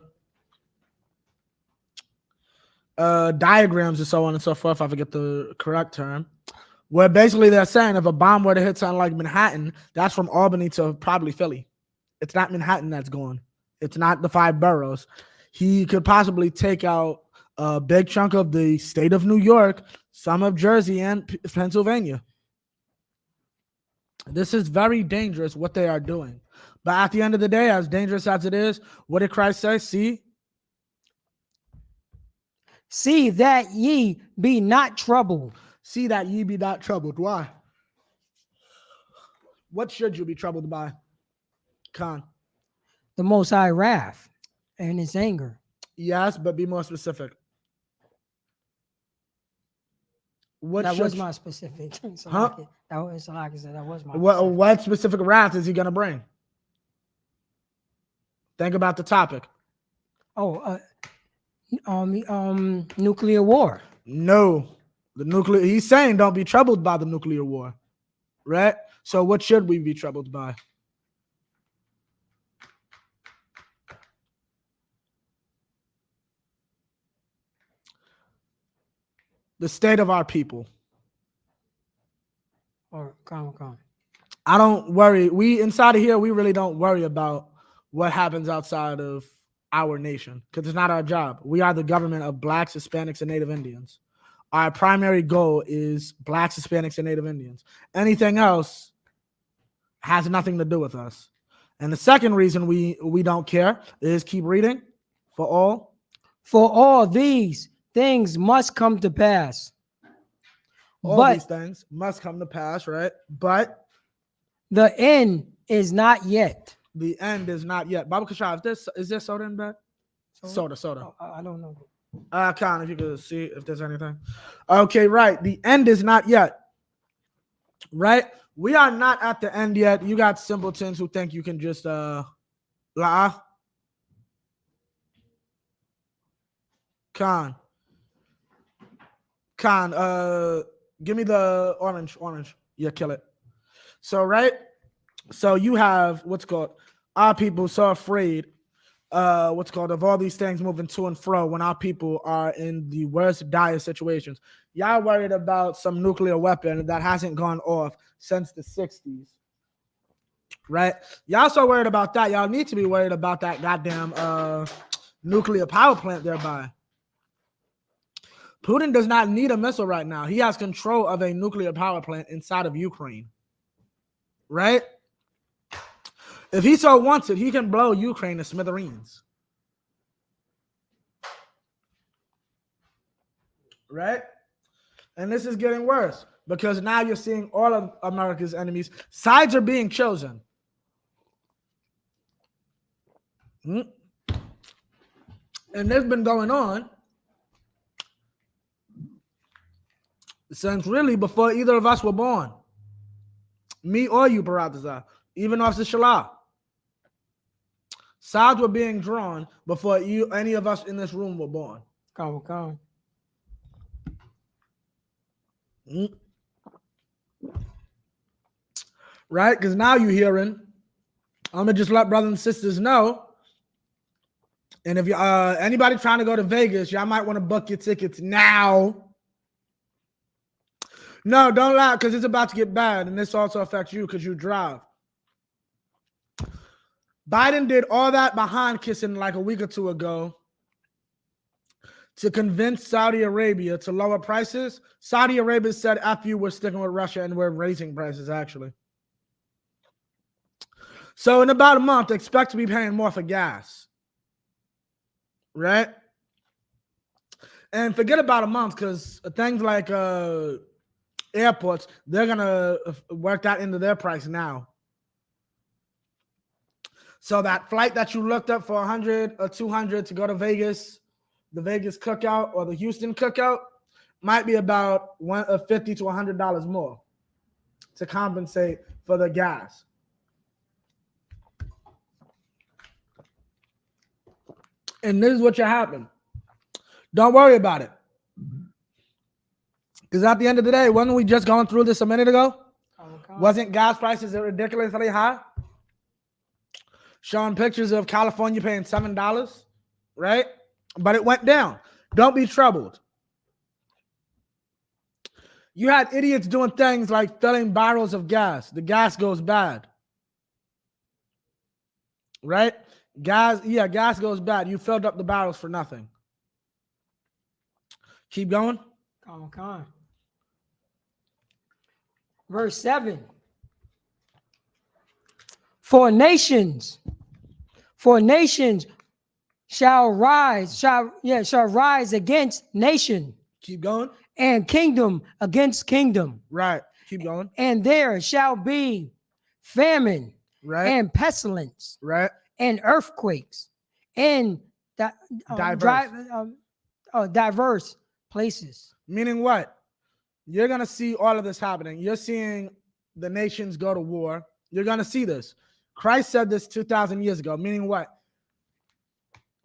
diagrams and so on and so forth. I forget the correct term. Where basically they're saying if a bomb were to hit something like Manhattan, that's from Albany to probably Philly. It's not Manhattan that's gone. It's not the 5 boroughs. He could possibly take out a big chunk of the state of New York, some of Jersey, and Pennsylvania. This is very dangerous what they are doing. But at the end of the day, as dangerous as it is, what did Christ say? See that ye be not troubled. See that ye be not troubled. Why? What should you be troubled by? Khan. The Most High wrath and his anger. Yes, but be more specific. That was my specific. Huh? That was like I said. That was my. What specific wrath is he gonna bring? Think about the topic. Nuclear war. No. He's saying don't be troubled by the nuclear war, right? So what should we be troubled by? The state of our people. Or come. I don't worry. We inside of here, we really don't worry about what happens outside of our nation because it's not our job. We are the government of Blacks, Hispanics, and Native Indians. Our primary goal is Blacks, Hispanics, and Native Indians. Anything else has nothing to do with us. And the second reason we don't care is keep reading. For all these things must come to pass. These things must come to pass, right? But the end is not yet. The end is not yet. Baba Kashaw, is there soda in bed? Soda. Oh, I don't know. Khan, if you could see if there's anything. Okay, right. The end is not yet. Right? We are not at the end yet. You got simpletons who think you can just lie. Khan, give me the orange. Yeah, kill it. So, right? So you have what's called our people so afraid of all these things moving to and fro when our people are in the worst dire situations. Y'all worried about some nuclear weapon that hasn't gone off since the 60s. Right? Y'all so worried about that. Y'all need to be worried about that goddamn nuclear power plant thereby. Putin does not need a missile right now. He has control of a nuclear power plant inside of Ukraine. Right? If he so wants it, he can blow Ukraine to smithereens. Right? And this is getting worse because now you're seeing all of America's enemies. Sides are being chosen. And this has been going on since really before either of us were born. Me or you, Baratazar. Even Officer Shalah. Sides were being drawn before any of us in this room were born. Come. Right? Because now you're hearing, I'm gonna just let brothers and sisters know. And if you anybody trying to go to Vegas, y'all might want to book your tickets now. No, don't lie, because it's about to get bad, and this also affects you because you drive. Biden did all that behind kissing like a week or two ago to convince Saudi Arabia to lower prices. Saudi Arabia said, F you, we're sticking with Russia and we're raising prices, actually. So in about a month, expect to be paying more for gas. Right? And forget about a month, because things like airports, they're going to work that into their price now. So that flight that you looked up for $100 or $200 to go to Vegas, the Vegas cookout or the Houston cookout, might be about $50 to $100 more to compensate for the gas. And this is what should happen. Don't worry about it. Because at the end of the day, wasn't we just going through this a minute ago? Wasn't gas prices ridiculously high? Showing pictures of California paying $7, right? But it went down. Don't be troubled. You had idiots doing things like filling barrels of gas. The gas goes bad. Right? Gas goes bad. You filled up the barrels for nothing. Keep going. Come. Verse 7. For nations shall rise against nation. Keep going. And kingdom against kingdom. Right. Keep going. And there shall be famine. Right. And pestilence. Right. And earthquakes. And diverse places. Meaning what? You're going to see all of this happening. You're seeing the nations go to war. You're going to see this. Christ said this 2,000 years ago. Meaning what?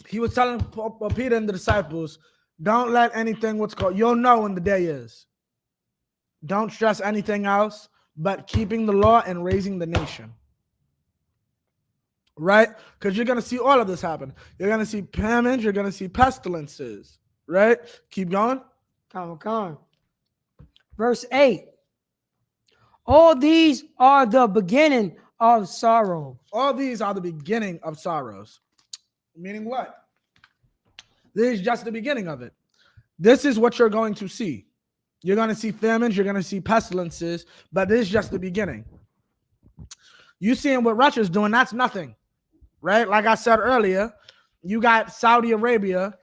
He was telling Peter and the disciples, don't let anything you'll know when the day is. Don't stress anything else but keeping the law and raising the nation. Right? Because you're going to see all of this happen. You're going to see famines. You're going to see pestilences. Right? Keep going. Come. Verse 8. All these are the beginning of sorrow. All these are the beginning of sorrows. Meaning what? This is just the beginning of it. This is what you're going to see. You're going to see famines. You're going to see pestilences. But this is just the beginning. You seeing what Russia's doing, that's nothing. Right? Like I said earlier, you got Saudi Arabia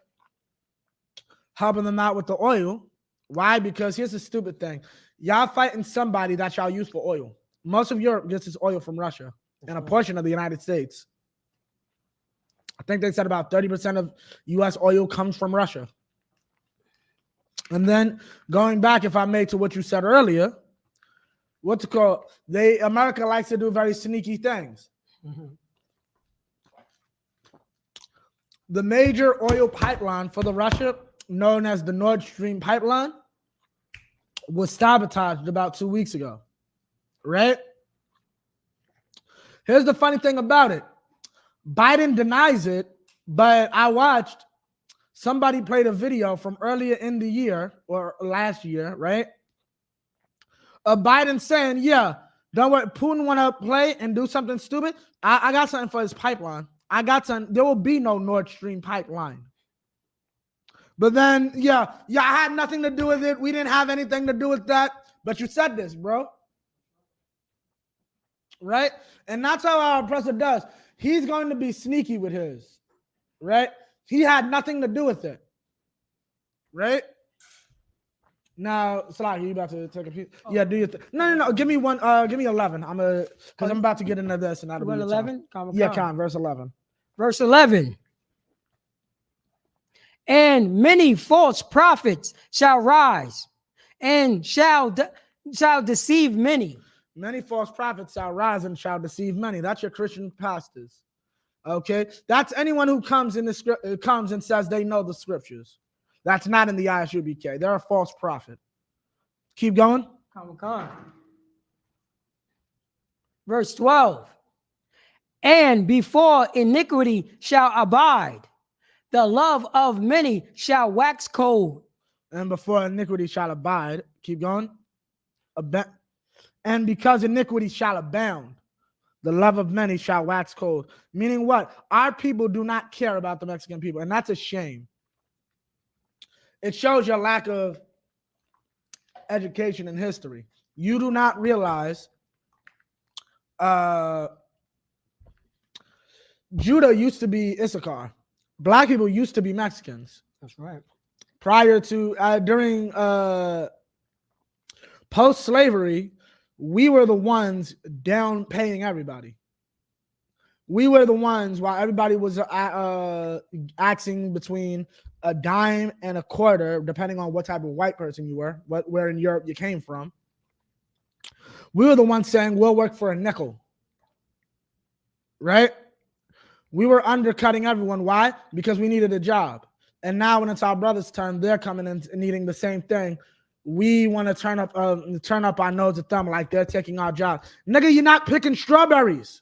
helping them out with the oil. Why? Because here's the stupid thing. Y'all fighting somebody that y'all use for oil. Most of Europe gets its oil from Russia and a portion of the United States. I think they said about 30% of U.S. oil comes from Russia. And then going back, if I may, to what you said earlier, America likes to do very sneaky things. Mm-hmm. The major oil pipeline for the Russia, known as the Nord Stream pipeline, was sabotaged about 2 weeks ago. Right? Here's the funny thing about it. Biden denies it, But I watched somebody played a video from earlier in the year or last year, right? Of Biden saying, yeah, don't worry, Putin want to play and do something stupid. I got something for his pipeline. I got something. There will be no Nord Stream pipeline. But then, yeah, I had nothing to do with it. We didn't have anything to do with that. But you said this, bro. Right? And that's how our oppressor does. He's going to be sneaky with his. Right? He had nothing to do with it. Right? Now, Salah, you about to take a piece? Yeah, do your thing. No. Give me one. Give me 11. Because I'm about to get into this, and that'll be 11. Yeah, verse 11. Verse 11. And many false prophets shall rise, and shall deceive many. Many false prophets shall rise and shall deceive many. That's your Christian pastors. Okay, that's anyone who comes in the comes and says they know the scriptures. That's not in the ISUBK. They're a false prophet. Keep going. Come. Verse 12. And before iniquity shall abide, the love of many shall wax cold. And before iniquity shall abide, keep going. And because iniquity shall abound, the love of many shall wax cold. Meaning what? Our people do not care about the Mexican people, and that's a shame. It shows your lack of education and history. You do not realize Judah used to be Issachar. Black people used to be Mexicans. That's right. Prior to, during post-slavery, we were the ones down paying everybody. We were the ones while everybody was axing between a dime and a quarter, depending on what type of white person you were, where in Europe you came from. We were the ones saying, we'll work for a nickel. Right? We were undercutting everyone. Why? Because we needed a job. And now when it's our brother's turn, they're coming in needing the same thing. We want to turn up our nose at them like they're taking our job. Nigga, you're not picking strawberries.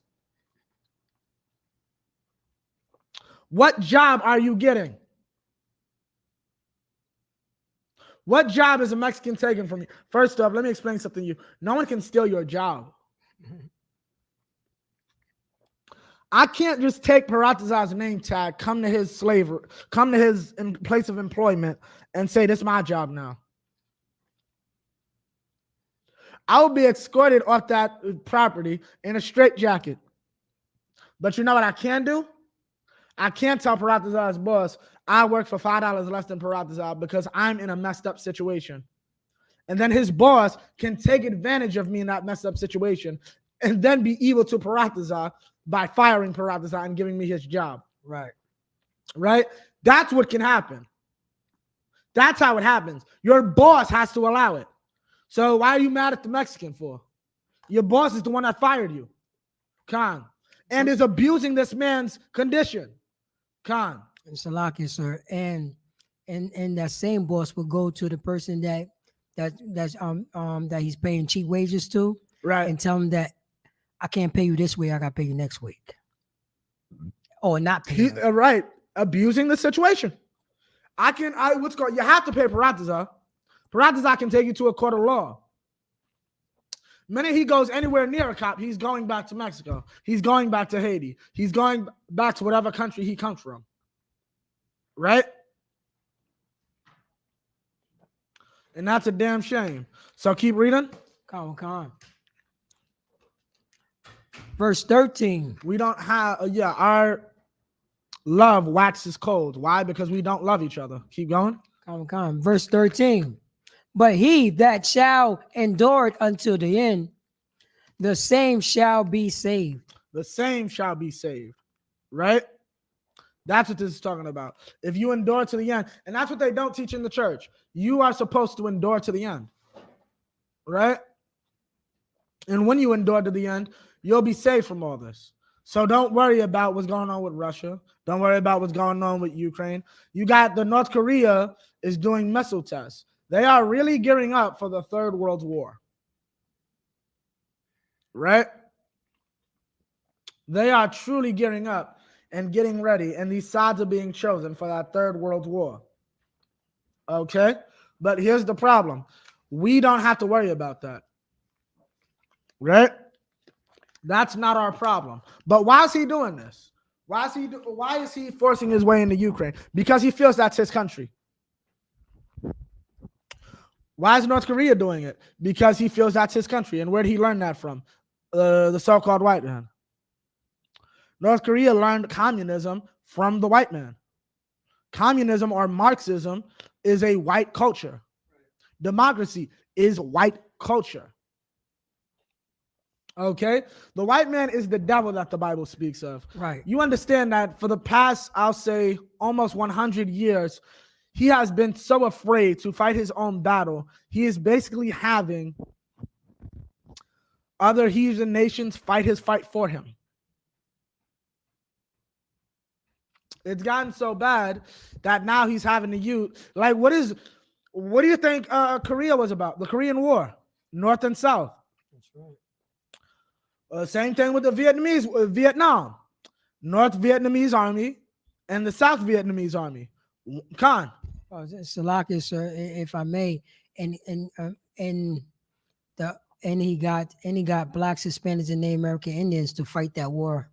What job are you getting? What job is a Mexican taking from you? First off, let me explain something to you. No one can steal your job. I can't just take Paratazar's name tag, come to his place of employment, and say, this is my job now. I will be escorted off that property in a straitjacket. But you know what I can do? I can't tell Paratazar's boss, I work for $5 less than Paratazar because I'm in a messed up situation. And then his boss can take advantage of me in that messed up situation and then be evil to Paratazar by firing Paratazar and giving me his job. Right. Right? That's what can happen. That's how it happens. Your boss has to allow it. So why are you mad at the Mexican for? Your boss is the one that fired you. Khan. And is abusing this man's condition. Khan. Salaki, sir. And that same boss will go to the person that he's paying cheap wages to. Right. And tell him that I can't pay you this week, I gotta pay you next week. Or not pay you. Right. Abusing the situation. You have to pay Paratazar. Paratazar can take you to a court of law. The minute he goes anywhere near a cop, he's going back to Mexico. He's going back to Haiti. He's going back to whatever country he comes from. Right? And that's a damn shame. So keep reading. Come on. Verse 13. We don't have, our love waxes cold. Why? Because we don't love each other. Keep going. Come. Verse 13. But he that shall endure it until the end, the same shall be saved. The same shall be saved. Right? That's what this is talking about. If you endure to the end, and that's what they don't teach in the church. You are supposed to endure to the end. Right? And when you endure to the end, you'll be saved from all this. So don't worry about what's going on with Russia. Don't worry about what's going on with Ukraine. You got the North Korea is doing missile tests. They are really gearing up for the Third World War. Right? They are truly gearing up. and getting ready, and these sides are being chosen for that third world war. Okay? But here's the problem. We don't have to worry about that. Right? That's not our problem. But why is he doing this? Why is he forcing his way into Ukraine? Because he feels that's his country. Why is North Korea doing it? Because he feels that's his country. And where did he learn that from? The so-called white man. North Korea learned communism from the white man. Communism or Marxism is a white culture. Democracy is white culture. Okay? The white man is the devil that the Bible speaks of. Right. You understand that for the past, I'll say, almost 100 years, he has been so afraid to fight his own battle. He is basically having other heathen nations fight his fight for him. It's gotten so bad that now he's having to use, like, what do you think Korea was about? The Korean War, North and South. That's right. Same thing with the Vietnam, North Vietnamese army and the South Vietnamese army. Khan. Salakia, sir, if I may, and he got blacks, Hispanics, and Native American Indians to fight that war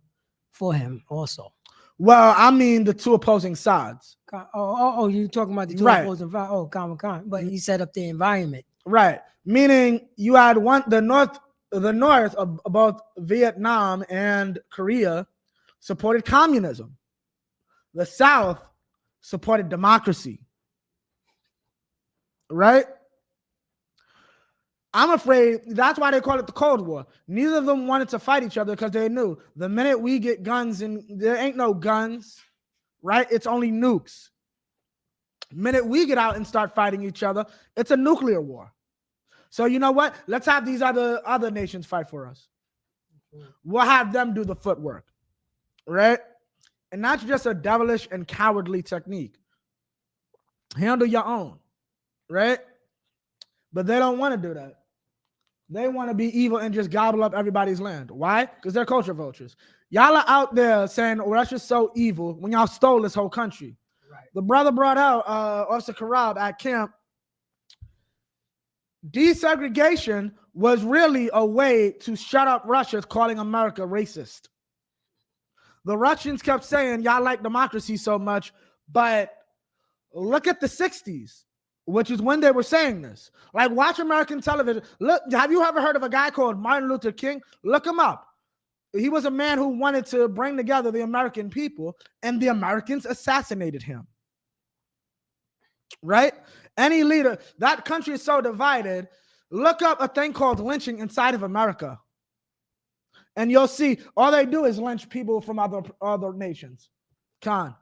for him also. Well, I mean the two opposing sides. You're talking about the two Right. opposing. Khan. But he set up the environment. Right. Meaning you had the north of both Vietnam and Korea supported communism. The South supported democracy. Right? I'm afraid that's why they call it the Cold War. Neither of them wanted to fight each other because they knew the minute we get guns, and there ain't no guns, right? It's only nukes. The minute we get out and start fighting each other, it's a nuclear war. So you know what? Let's have these other nations fight for us. We'll have them do the footwork, right? And that's just a devilish and cowardly technique. Handle your own, right? But they don't want to do that. They want to be evil and just gobble up everybody's land. Why? Because they're culture vultures. Y'all are out there saying, oh, that's just so evil when y'all stole this whole country. Right. The brother brought out Officer Karab at camp. Desegregation was really a way to shut up Russia calling America racist. The Russians kept saying, y'all like democracy so much, but look at the 60s. Which is when they were saying this. Like, watch American television. Look, have you ever heard of a guy called Martin Luther King? Look him up. He was a man who wanted to bring together the American people, and the Americans assassinated him. Right? Any leader, that country is so divided. Look up a thing called lynching inside of America. And you'll see all they do is lynch people from other nations. Khan.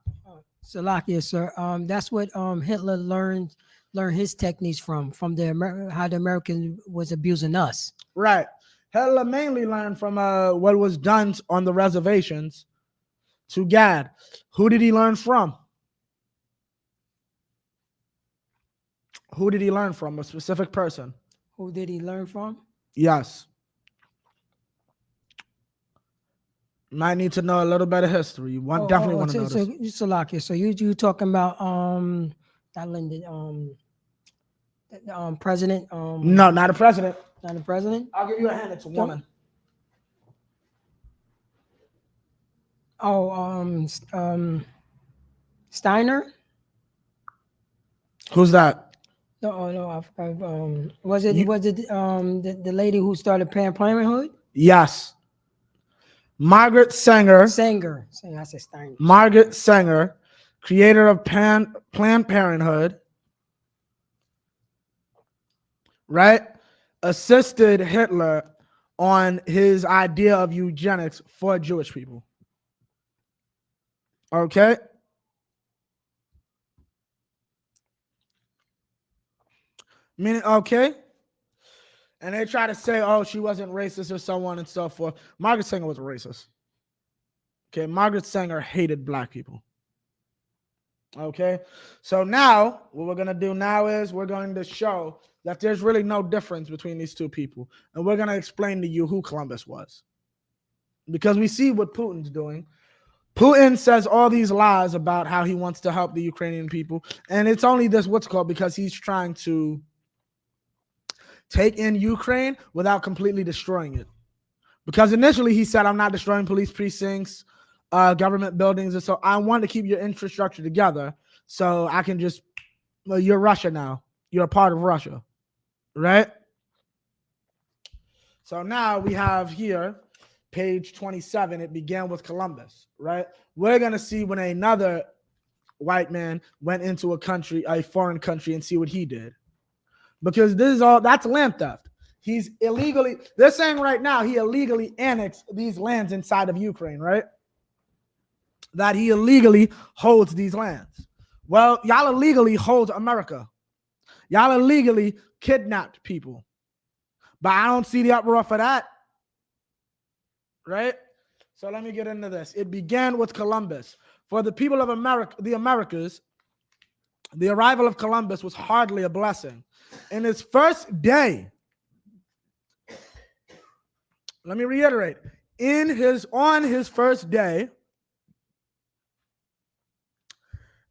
Salakia, sir. That's what Hitler learned his techniques from how the American was abusing us. Right. Hitler mainly learned from what was done on the reservations to Gad. Who did he learn from? Who did he learn from? A specific person. Who did he learn from? Yes. Might need to know a little bit of history. You definitely want to know this. Salakia. So you talking about president? No, not a president. Not a president. I'll give you a hand. It's a woman. Steiner. Who's that? No, I forgot. Was it the lady who started Planned Parenthood? Yes. Margaret Sanger. I said Steiner. Margaret Sanger, creator of Planned Parenthood, right? Assisted Hitler on his idea of eugenics for Jewish people. Okay? Meaning, okay? And they try to say, oh, she wasn't racist or so on and so forth. Margaret Sanger was a racist. Okay, Margaret Sanger hated black people. Okay, so now what we're going to do now is we're going to show that there's really no difference between these two people. And we're going to explain to you who Columbus was. Because we see what Putin's doing. Putin says all these lies about how he wants to help the Ukrainian people. And it's only this what's called because he's trying to take in Ukraine without completely destroying it. Because initially he said, I'm not destroying police precincts, government buildings. And so I want to keep your infrastructure together so I can just, well, you're Russia now. You're a part of Russia, right? So now we have here, page 27, it began with Columbus, right? We're going to see when another white man went into a country, a foreign country, and see what he did. Because this is all, that's land theft. He's illegally, they're saying right now he illegally annexed these lands inside of Ukraine, right? That he illegally holds these lands. Well, y'all illegally hold America. Y'all illegally kidnapped people. But I don't see the uproar for that. Right? So let me get into this. It began with Columbus. For the people of America, the Americas, the arrival of Columbus was hardly a blessing. In his first day, let me reiterate, on his first day,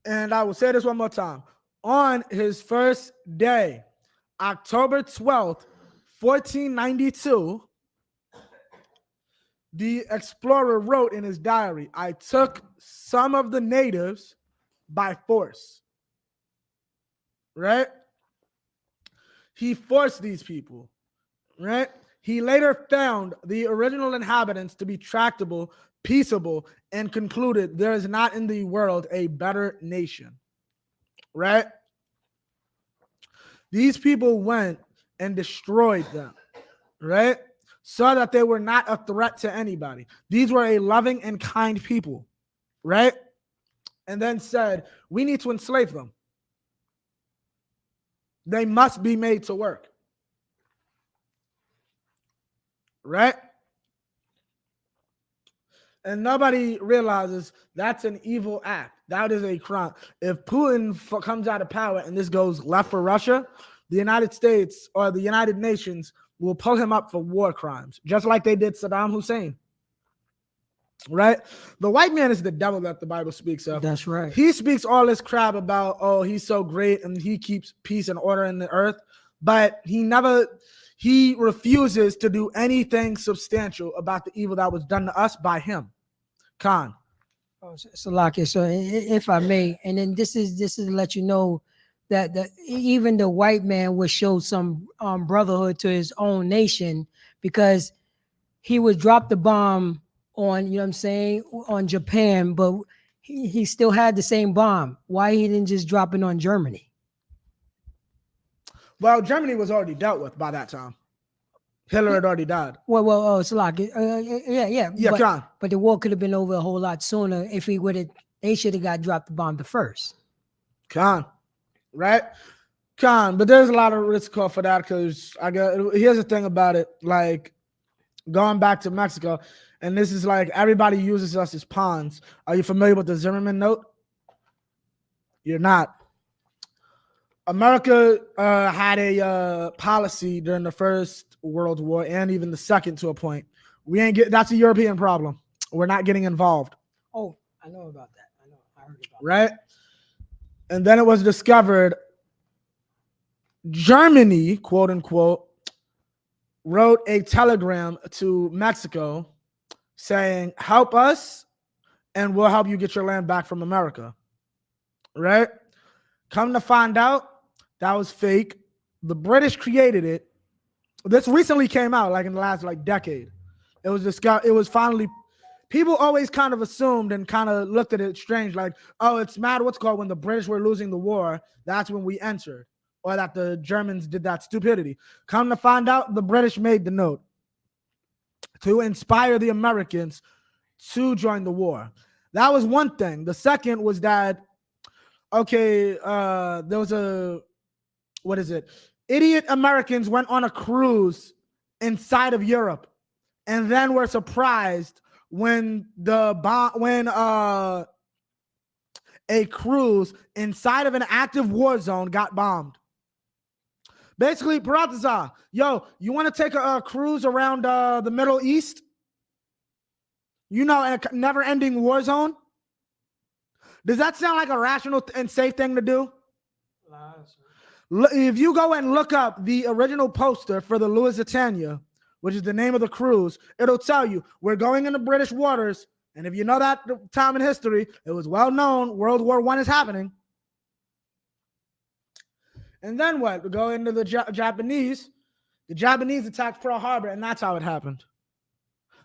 and I will say this one more time, on his first day, October 12th, 1492, the explorer wrote in his diary, I took some of the natives by force. Right? He forced these people. Right? He later found the original inhabitants to be tractable, peaceable, and concluded there is not in the world a better nation. Right? These people went and destroyed them. Right? So that they were not a threat to anybody. These were a loving and kind people, right? And then said, we need to enslave them. They must be made to work. Right? And nobody realizes that's an evil act. That is a crime. If Putin comes out of power and this goes left for Russia, the United States or the United Nations will pull him up for war crimes, just like they did Saddam Hussein. Right? The white man is the devil that the Bible speaks of. That's right. He speaks all this crap about, oh, he's so great and he keeps peace and order in the earth, but he refuses to do anything substantial about the evil that was done to us by him. Khan. Oh, Salaki. So if I may, and then this is to let you know that even the white man would show some brotherhood to his own nation, because he would drop the bomb on, you know what I'm saying, on Japan, but he still had the same bomb. Why he didn't just drop it on Germany? Well, Germany was already dealt with by that time. Hitler had already died. Well, Salaki. Yeah, Khan. But the war could have been over a whole lot sooner if they should have got dropped the bomb the first. Khan. Right? Khan, but there's a lot of risk for that because here's the thing about it, like going back to Mexico, and this is like everybody uses us as pawns. Are you familiar with the Zimmerman note? You're not. America had a policy during the First World War and even the Second to a point. That's a European problem. We're not getting involved. Oh, I know about that. I heard about right? And then it was discovered Germany, quote unquote, wrote a telegram to Mexico saying, help us and we'll help you get your land back from America. Right? Come to find out, that was fake. The British created it. This recently came out, like in the last decade. It was discovered. It was finally. People always kind of assumed and kind of looked at it strange, like, oh, it's mad. What's called when the British were losing the war, that's when we entered, or that the Germans did that stupidity. Come to find out, the British made the note to inspire the Americans to join the war. That was one thing. The second was that, okay, there was idiot Americans went on a cruise inside of Europe and then were surprised when a cruise inside of an active war zone got bombed. Basically, Paratazar, yo, you want to take a cruise around the Middle East? You know, in a never-ending war zone? Does that sound like a rational and safe thing to do? If you go and look up the original poster for the Lusitania, which is the name of the cruise, it'll tell you we're going into British waters. And if you know that time in history, it was well known World War I is happening. And then what? We go into the Japanese. The Japanese attacked Pearl Harbor, and that's how it happened.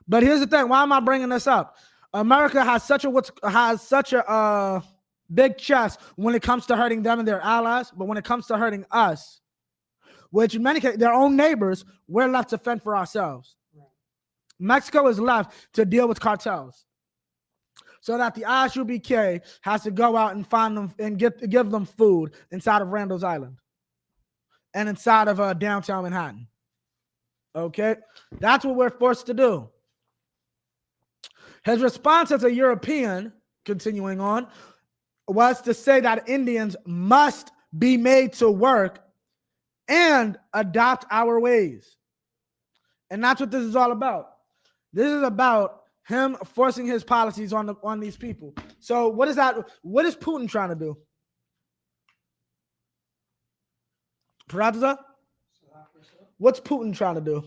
But here's the thing. Why am I bringing this up? America has such a big chest when it comes to hurting them and their allies, but when it comes to hurting us, which in many cases, their own neighbors, we're left to fend for ourselves. Right. Mexico is left to deal with cartels, so that the ISUBK has to go out and find them and give them food inside of Randall's Island and inside of downtown Manhattan. Okay, that's what we're forced to do. His response as a European, continuing on, was to say that Indians must be made to work and adopt our ways. And that's what this is all about. This is about him forcing his policies on these people. So what is that? What is Putin trying to do? Pravda? What's Putin trying to do?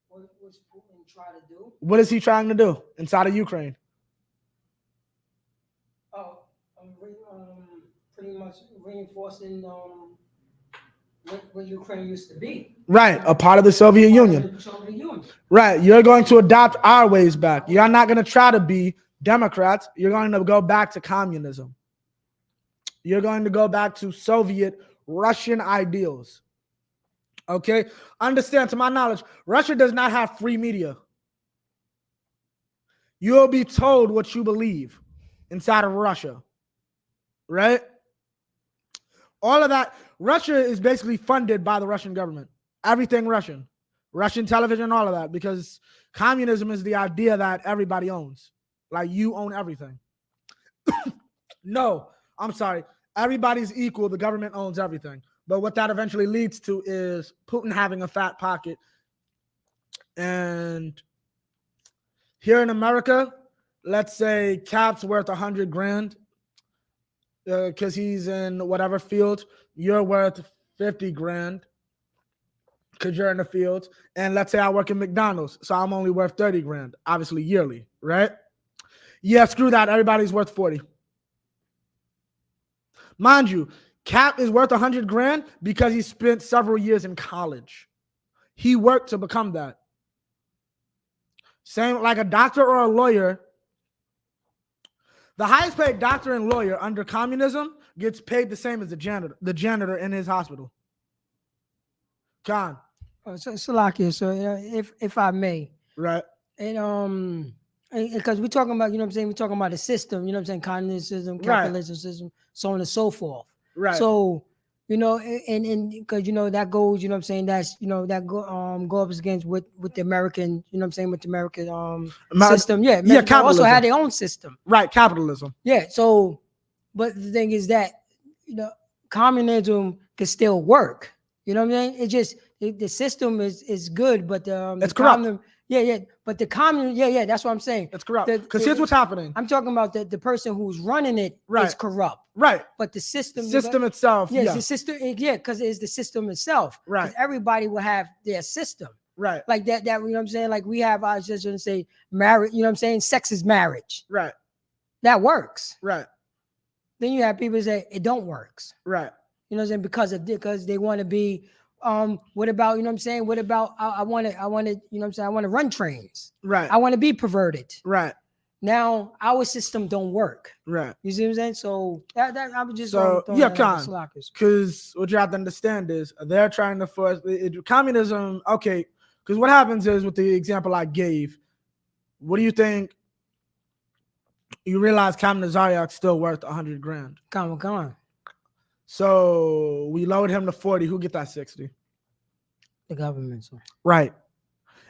What's Putin trying to do? What is he trying to do inside of Ukraine? Oh, pretty much reinforcing what Ukraine used to be. Right, a part of the Soviet Union. Right, you're going to adopt our ways back. You're not going to try to be Democrats. You're going to go back to communism. You're going to go back to Soviet Russian ideals. Okay, understand, to my knowledge, Russia does not have free media. You'll be told what you believe inside of Russia, right? All of that, Russia is basically funded by the Russian government. Everything Russian television, all of that, because communism is the idea that everybody owns. Like, you own everything. No, I'm sorry. Everybody's equal. The government owns everything. But what that eventually leads to is Putin having a fat pocket. And here in America, let's say Cap's worth $100,000 because he's in whatever field. You're worth $50,000 because you're in the field. And let's say I work in McDonald's, so I'm only worth $30,000, obviously yearly, right? Yeah, screw that. Everybody's worth 40. Mind you, Cap is worth $100,000 because he spent several years in college. He worked to become that. Same like a doctor or a lawyer. The highest paid doctor and lawyer under communism gets paid the same as the janitor in his hospital. Khan. So Salakia, so if I may. Right. And because we're talking about, you know what I'm saying, we're talking about a system, you know what I'm saying, communism, capitalism system, so on and so forth. Right. So, you know, and because, you know, that goes, you know what I'm saying, that's, you know, that go up against with the American, you know what I'm saying, with the American system. Yeah. Yeah, capitalism also had their own system. Right, capitalism. Yeah. So, but the thing is that, you know, communism can still work. You know what I mean? It just, the system is good, but it's corrupt. But the communist, that's what I'm saying. It's corrupt. Because here's what's happening. I'm talking about the person who's running it is corrupt. Right. But the system itself. Yes, the system, because it's the system itself. Right. Everybody will have their system. Right. Like that, you know what I'm saying? Like we have, I was just going to say marriage, you know what I'm saying? Sex is marriage. Right. That works. Right. Then you have people say it don't works. Right. You know what I'm saying? Because they want to be, what about, you know what I'm saying? What about, I want to, you know what I'm saying? I want to run trains. Right. I want to be perverted. Right. Now our system don't work. Right. You see what I'm saying? So that I was just because what you have to understand is they're trying to force communism. Okay, because what happens is with the example I gave, what do you think? You realize Kamenetsayak's still worth $100,000. Come on. So we lowered him to 40. Who get that 60? The government. Right.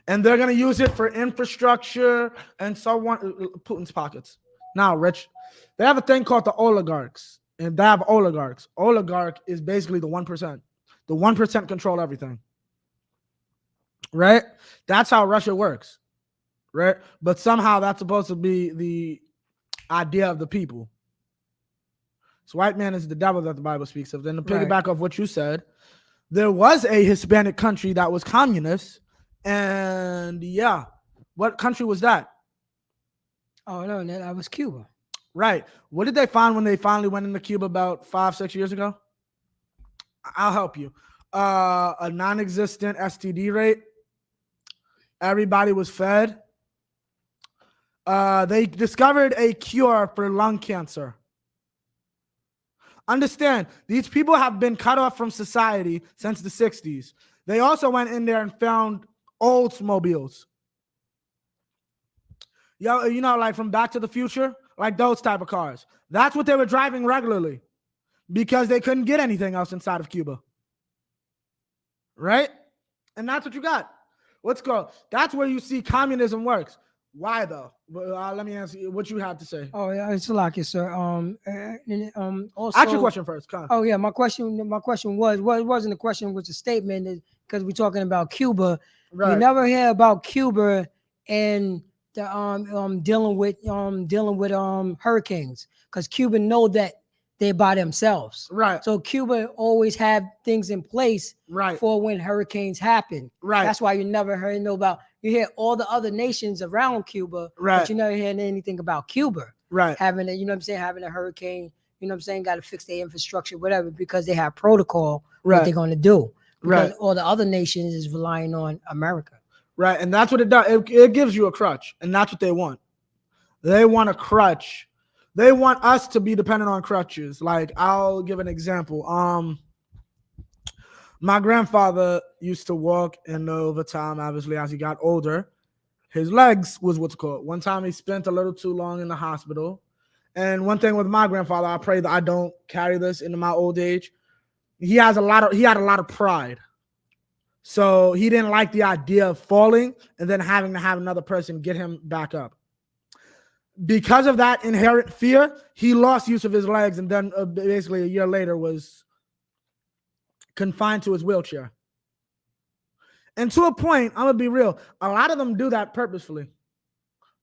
And they're going to use it for infrastructure and so on. Putin's pockets. Now, Rich, they have a thing called the oligarchs. And they have oligarchs. Oligarch is basically the 1%. The 1% control everything. Right? That's how Russia works. right? But somehow that's supposed to be the idea of the people. So white man is the devil that the Bible speaks of. Then to Right. piggyback off what you said, there was a Hispanic country that was communist, and yeah, what country was that? Oh no, that was Cuba. Right. What did they find when they finally went into Cuba about 5-6 years ago? I'll help you. A non-existent STD rate. Everybody was fed. They discovered a cure for lung cancer. Understand, these people have been cut off from society since the 60s. They also went in there and found Oldsmobiles. Yo, you know, like from Back to the Future, like those type of cars. That's what they were driving regularly because they couldn't get anything else inside of Cuba. Right? And that's what you got. Let's go. That's where you see communism works. Why though? Let me answer what you have to say. Oh yeah, it's like it, sir. Also, Ask your question first. Come. Oh yeah, my question was it wasn't a question, it was a statement because we're talking about Cuba. Right. You never hear about Cuba and the dealing with hurricanes because Cuba know that they're by themselves. Right. So Cuba always have things in place Right. for when hurricanes happen. Right. That's why you never heard about. You hear all the other nations around Cuba, Right. but you never hear anything about Cuba Right. having a, having a hurricane. You know what I'm saying? Got to fix their infrastructure, whatever, because they have protocol what Right. they're going to do. Because Right. all the other nations is relying on America. Right. And that's what it does. It gives you a crutch. And that's what they want. They want a crutch. They want us to be dependent on crutches. Like, I'll give an example. My grandfather used to walk, and over time, obviously, as he got older, his legs was what's called. One time he spent a little too long in the hospital. And one thing with my grandfather, I pray that I don't carry this into my old age. He had a lot of pride. So he didn't like the idea of falling and then having to have another person get him back up. Because of that inherent fear, he lost use of his legs, and then basically a year later was confined to his wheelchair. And to a point, I'm gonna be real, a lot of them do that purposefully.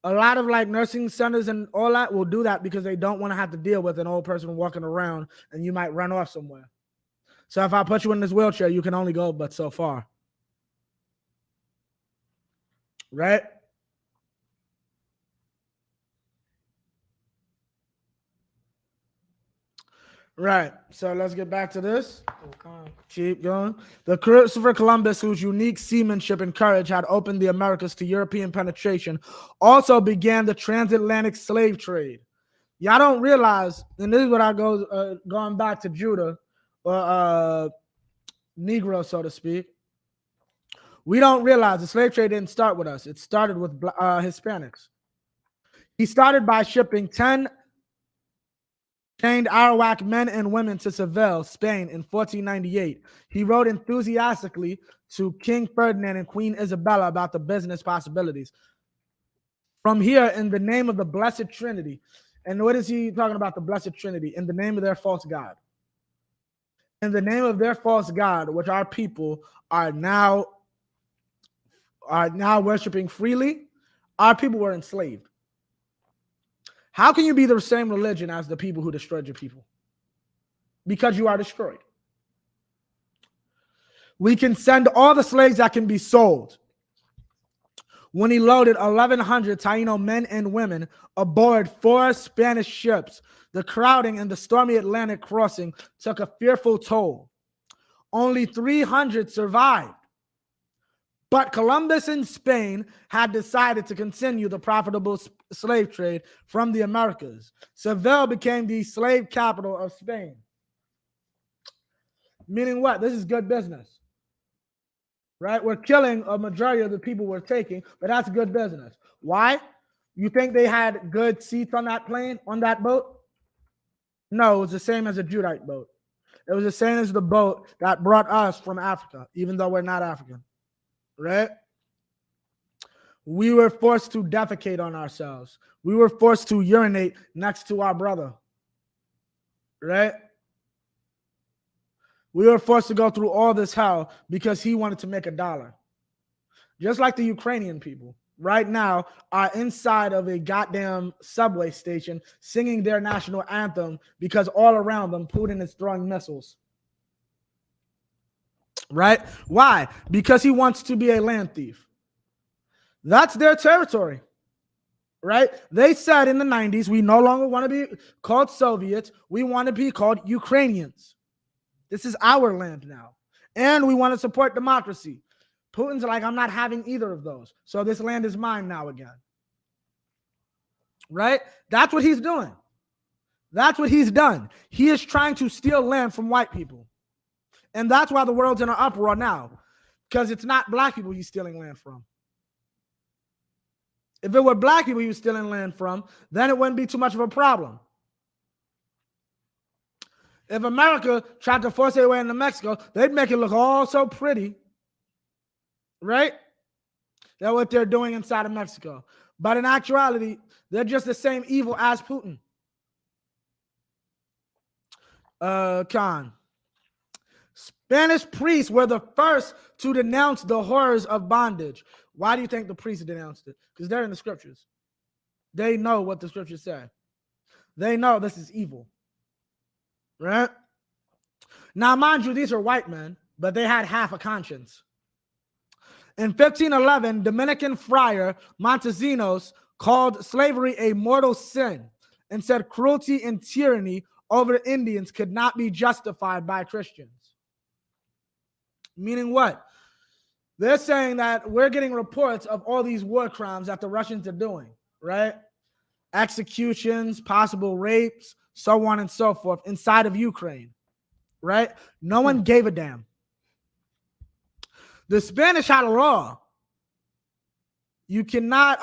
A lot of like nursing centers and all that will do that because they don't want to have to deal with an old person walking around and you might run off somewhere. So if I put you in this wheelchair, you can only go but so far. Right? Right. So let's get back to this. Okay. Keep going. The Christopher Columbus, whose unique seamanship and courage had opened the Americas to European penetration, also began the transatlantic slave trade. Y'all don't realize, and this is what I go going back to Judah, or Negro, so to speak. We don't realize the slave trade didn't start with us. It started with Hispanics. He started by shipping 10 chained Arawak men and women to Seville, Spain in 1498. He wrote enthusiastically to King Ferdinand and Queen Isabella about the business possibilities. From here, in the name of the Blessed Trinity. And what is he talking about, the Blessed Trinity? In the name of their false god. In the name of their false god, which our people are now worshiping freely, our people were enslaved. How can you be the same religion as the people who destroyed your people? Because you are destroyed. We can send all the slaves that can be sold. When he loaded 1,100 Taino men and women aboard 4 Spanish ships, the crowding and the stormy Atlantic crossing took a fearful toll. Only 300 survived. But Columbus and Spain had decided to continue the profitable slave trade from the Americas. Seville became the slave capital of Spain. Meaning what? This is good business. Right? We're killing a majority of the people we're taking, but that's good business. Why? You think they had good seats on that plane, on that boat? No, it was the same as a Judite boat. It was the same as the boat that brought us from Africa, even though we're not African. Right? We were forced to defecate on ourselves. We were forced to urinate next to our brother. Right? We were forced to go through all this hell because he wanted to make $1. Just like the Ukrainian people. right now are inside of a goddamn subway station singing their national anthem because all around them Putin is throwing missiles. Right? Why? Because he wants to be a land thief. That's their territory. Right? They said in the 90s, we no longer want to be called Soviets. We want to be called Ukrainians. This is our land now. And we want to support democracy. Putin's like, I'm not having either of those. So this land is mine now again. Right? That's what he's doing. That's what he's done. He is trying to steal land from white people. And that's why the world's in an uproar now. Because it's not black people he's stealing land from. If it were black people he was stealing land from, then it wouldn't be too much of a problem. If America tried to force their way into Mexico, they'd make it look all so pretty. Right? That's what they're doing inside of Mexico. But in actuality, they're just the same evil as Putin. Khan. Spanish priests were the first to denounce the horrors of bondage. Why do you think the priests denounced it? Because they're in the scriptures. They know what the scriptures say. They know this is evil. Right? Now, mind you, these are white men, but they had half a conscience. In 1511, Dominican friar Montesinos called slavery a mortal sin and said cruelty and tyranny over the Indians could not be justified by Christians. Meaning what? They're saying that we're getting reports of all these war crimes that the Russians are doing, right? Executions, possible rapes, so on and so forth inside of Ukraine, right? No one gave a damn. The Spanish had a law. You cannot,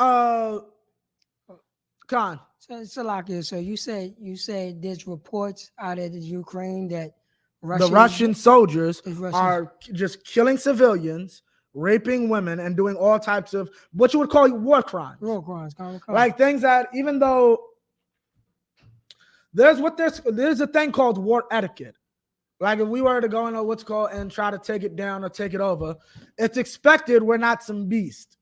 Khan. So, Salakia, so you said there's reports out of the Ukraine that Russia, the Russian soldiers Russian. are just killing civilians, raping women, and doing all types of what you would call war crimes. War crimes. Like things that even though there's a thing called war etiquette. Like if we were to go into what's called and try to take it down or take it over, it's expected we're not some beast.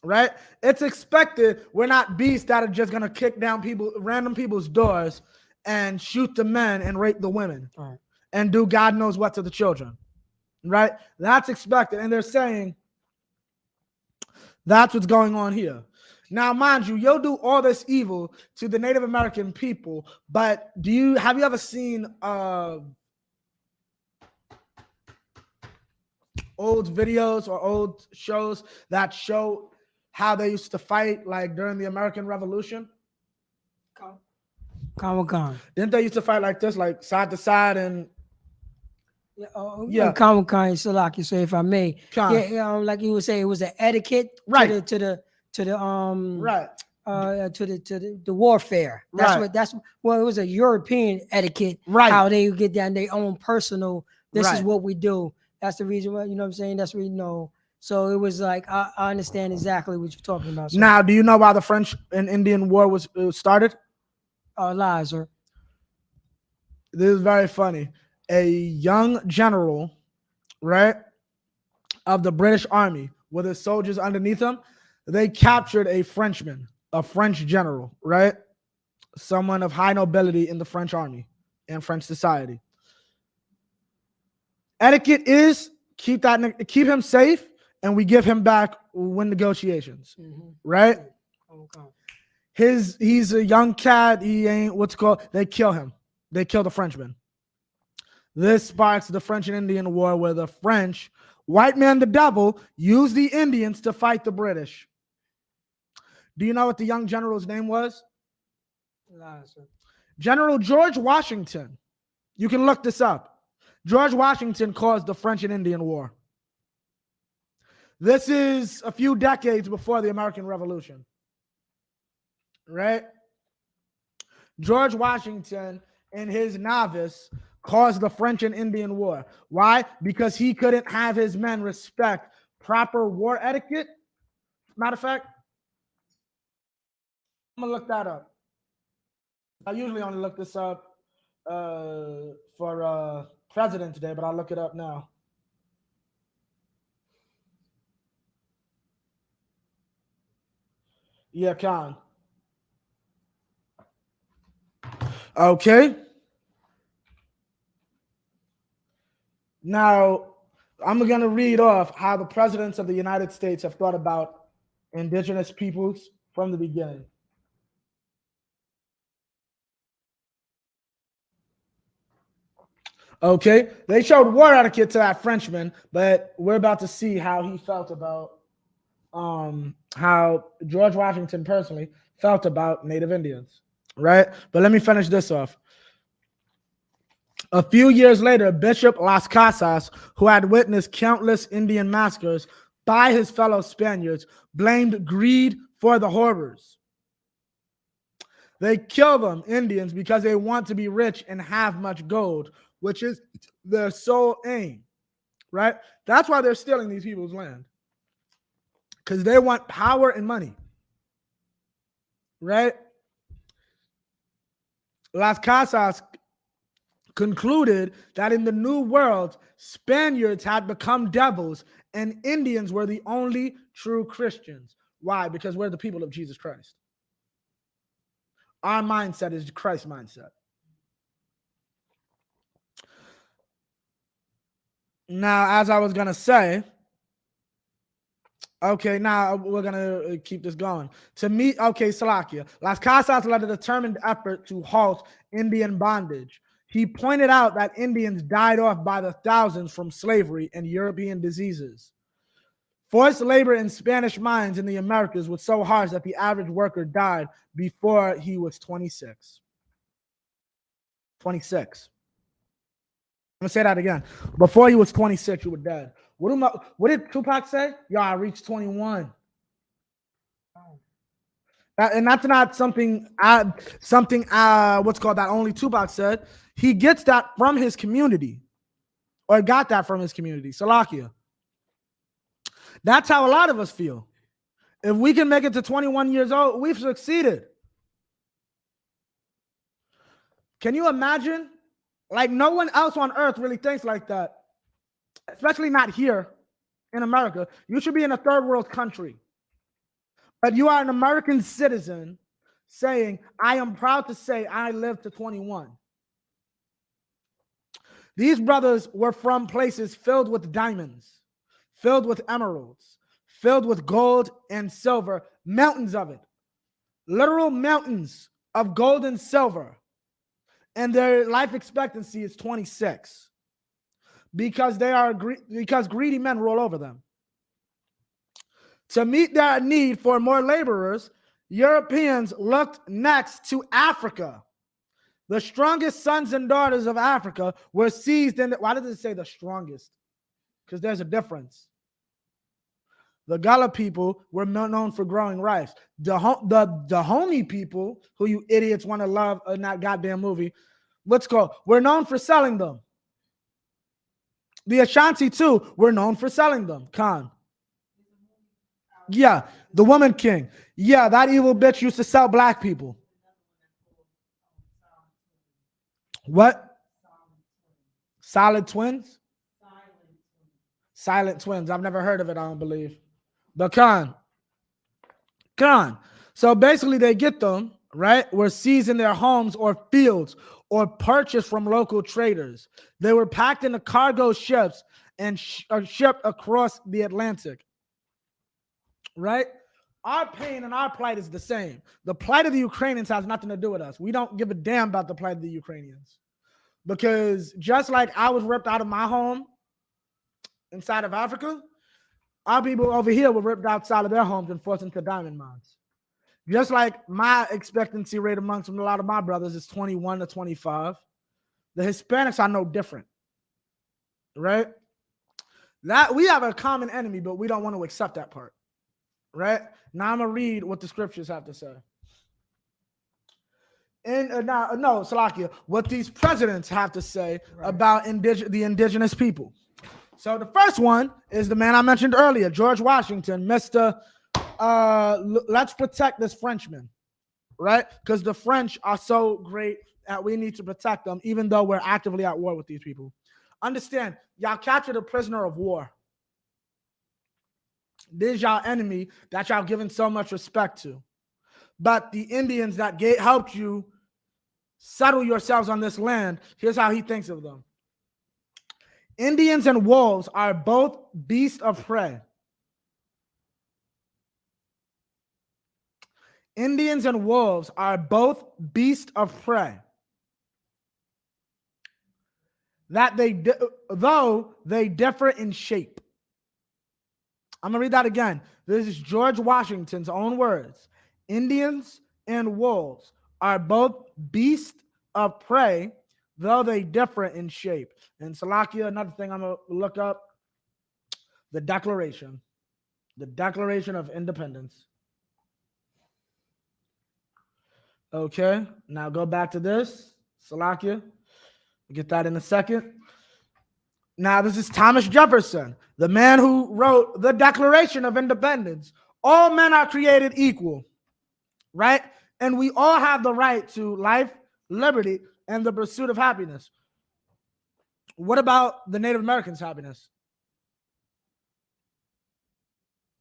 Right? It's expected we're not beasts that are just gonna kick down random people's doors and shoot the men and rape the women. Right. And do God knows what to the children. Right? That's expected. And they're saying that's what's going on here. Now, mind you, you'll do all this evil to the Native American people, but have you ever seen old videos or old shows that show how they used to fight like during the American Revolution? Khan. Didn't they used to fight like this, like side to side and yeah. Khan, Salaki. So if I may, like you would say, it was an etiquette, right? To the right. To the warfare. It was a European etiquette, right? How they get down their own personal. This is what we do. That's the reason why, you know what I'm saying. That's what we know. So it was like I understand exactly what you're talking about. So, now, do you know why the French and Indian War was started? Lies, sir. This is very funny. A young general, right, of the British Army with his soldiers underneath him, they captured a Frenchman, a French general, right? Someone of high nobility in the French army and French society. Etiquette is keep him safe, and we give him back when negotiations, right? He's a young cat. He ain't they kill him. They kill the Frenchman. This sparks the French and Indian War, where the French, white man the devil, used the Indians to fight the British. Do you know what the young general's name was? General George Washington. You can look this up. George Washington caused the French and Indian War. This is a few decades before the American Revolution. Right? George Washington and his novice caused the French and Indian War. Why? Because he couldn't have his men respect proper war etiquette. Matter of fact, I'm going to look that up. I usually only look this up for President's Day, but I'll look it up now. Yeah, Khan. Okay. Now, I'm going to read off how the presidents of the United States have thought about indigenous peoples from the beginning. Okay, they showed war etiquette to that Frenchman, but we're about to see how he felt about how George Washington personally felt about Native Indians, right? But let me finish this off. A few years later, Bishop Las Casas, who had witnessed countless Indian massacres by his fellow Spaniards, blamed greed for the horrors. They kill them, Indians, because they want to be rich and have much gold, which is their sole aim, right? That's why they're stealing these people's land, because they want power and money, right? Las Casas concluded that in the New World, Spaniards had become devils and Indians were the only true Christians. Why? Because we're the people of Jesus Christ. Our mindset is Christ's mindset. Now, as I was going to say, okay, now we're going to keep this going. Salakia. Las Casas led a determined effort to halt Indian bondage. He pointed out that Indians died off by the thousands from slavery and European diseases. Forced labor in Spanish mines in the Americas was so harsh that the average worker died before he was 26. 26. I'm going to say that again. Before he was 26, you were dead. What did Tupac say? Yo, I reached 21. And that's not something what's called that only Tupac said. He gets that from his community, or got that from his community. Salakia. That's how a lot of us feel. If we can make it to 21 years old, we've succeeded. Can you imagine? Like, no one else on earth really thinks like that, especially not here in America. You should be in a third world country. But you are an American citizen saying, I am proud to say I lived to 21. These brothers were from places filled with diamonds, filled with emeralds, filled with gold and silver, mountains of it, literal mountains of gold and silver. And their life expectancy is 26 because because greedy men rule over them. To meet their need for more laborers, Europeans looked next to Africa. The strongest sons and daughters of Africa were seized in. Why does it say the strongest? Because there's a difference. The Gullah people were known for growing rice. The Dahomey people, who you idiots want to love in that goddamn movie, we're known for selling them. The Ashanti too, we're known for selling them. Khan. Yeah, the Woman King. Yeah, that evil bitch used to sell black people. What? Solid Twins? Silent Twins. I've never heard of it, I don't believe. But Khan. So basically they get them, right? Were seized in their homes or fields or purchased from local traders. They were packed into cargo ships and shipped across the Atlantic. Right? Our pain and our plight is the same. The plight of the Ukrainians has nothing to do with us. We don't give a damn about the plight of the Ukrainians. Because just like I was ripped out of my home inside of Africa, our people over here were ripped outside of their homes and forced into diamond mines. Just like my expectancy rate amongst a lot of my brothers is 21 to 25. The Hispanics are no different. Right? That we have a common enemy, but we don't want to accept that part. Right? Now I'm going to read what the scriptures have to say. Salakia, what these presidents have to say about the indigenous people. So the first one is the man I mentioned earlier, George Washington, Mr. Let's protect this Frenchman, right? Because the French are so great that we need to protect them, even though we're actively at war with these people. Understand, y'all captured a prisoner of war. This is y'all enemy that y'all giving so much respect to. but the Indians that helped you settle yourselves on this land, here's how he thinks of them. Indians and wolves are both beasts of prey. Indians and wolves are both beasts of prey. Though they differ in shape. I'm going to read that again. This is George Washington's own words. Indians and wolves are both beasts of prey, though they differ in shape. And Salakia, another thing I'm going to look up, the Declaration of Independence. Okay, now go back to this. Salakia, we'll get that in a second. Now, this is Thomas Jefferson, the man who wrote the Declaration of Independence. All men are created equal, right? And we all have the right to life, liberty, and the pursuit of happiness. What about the Native Americans' happiness?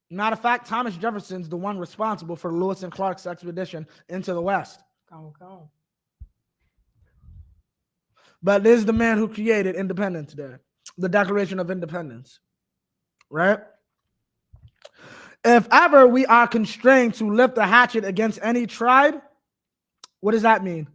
Matter of fact, Thomas Jefferson's the one responsible for Lewis and Clark's expedition into the West. Come on. But this is the man who created Independence Day, the Declaration of Independence, right? If ever we are constrained to lift the hatchet against any tribe, what does that mean?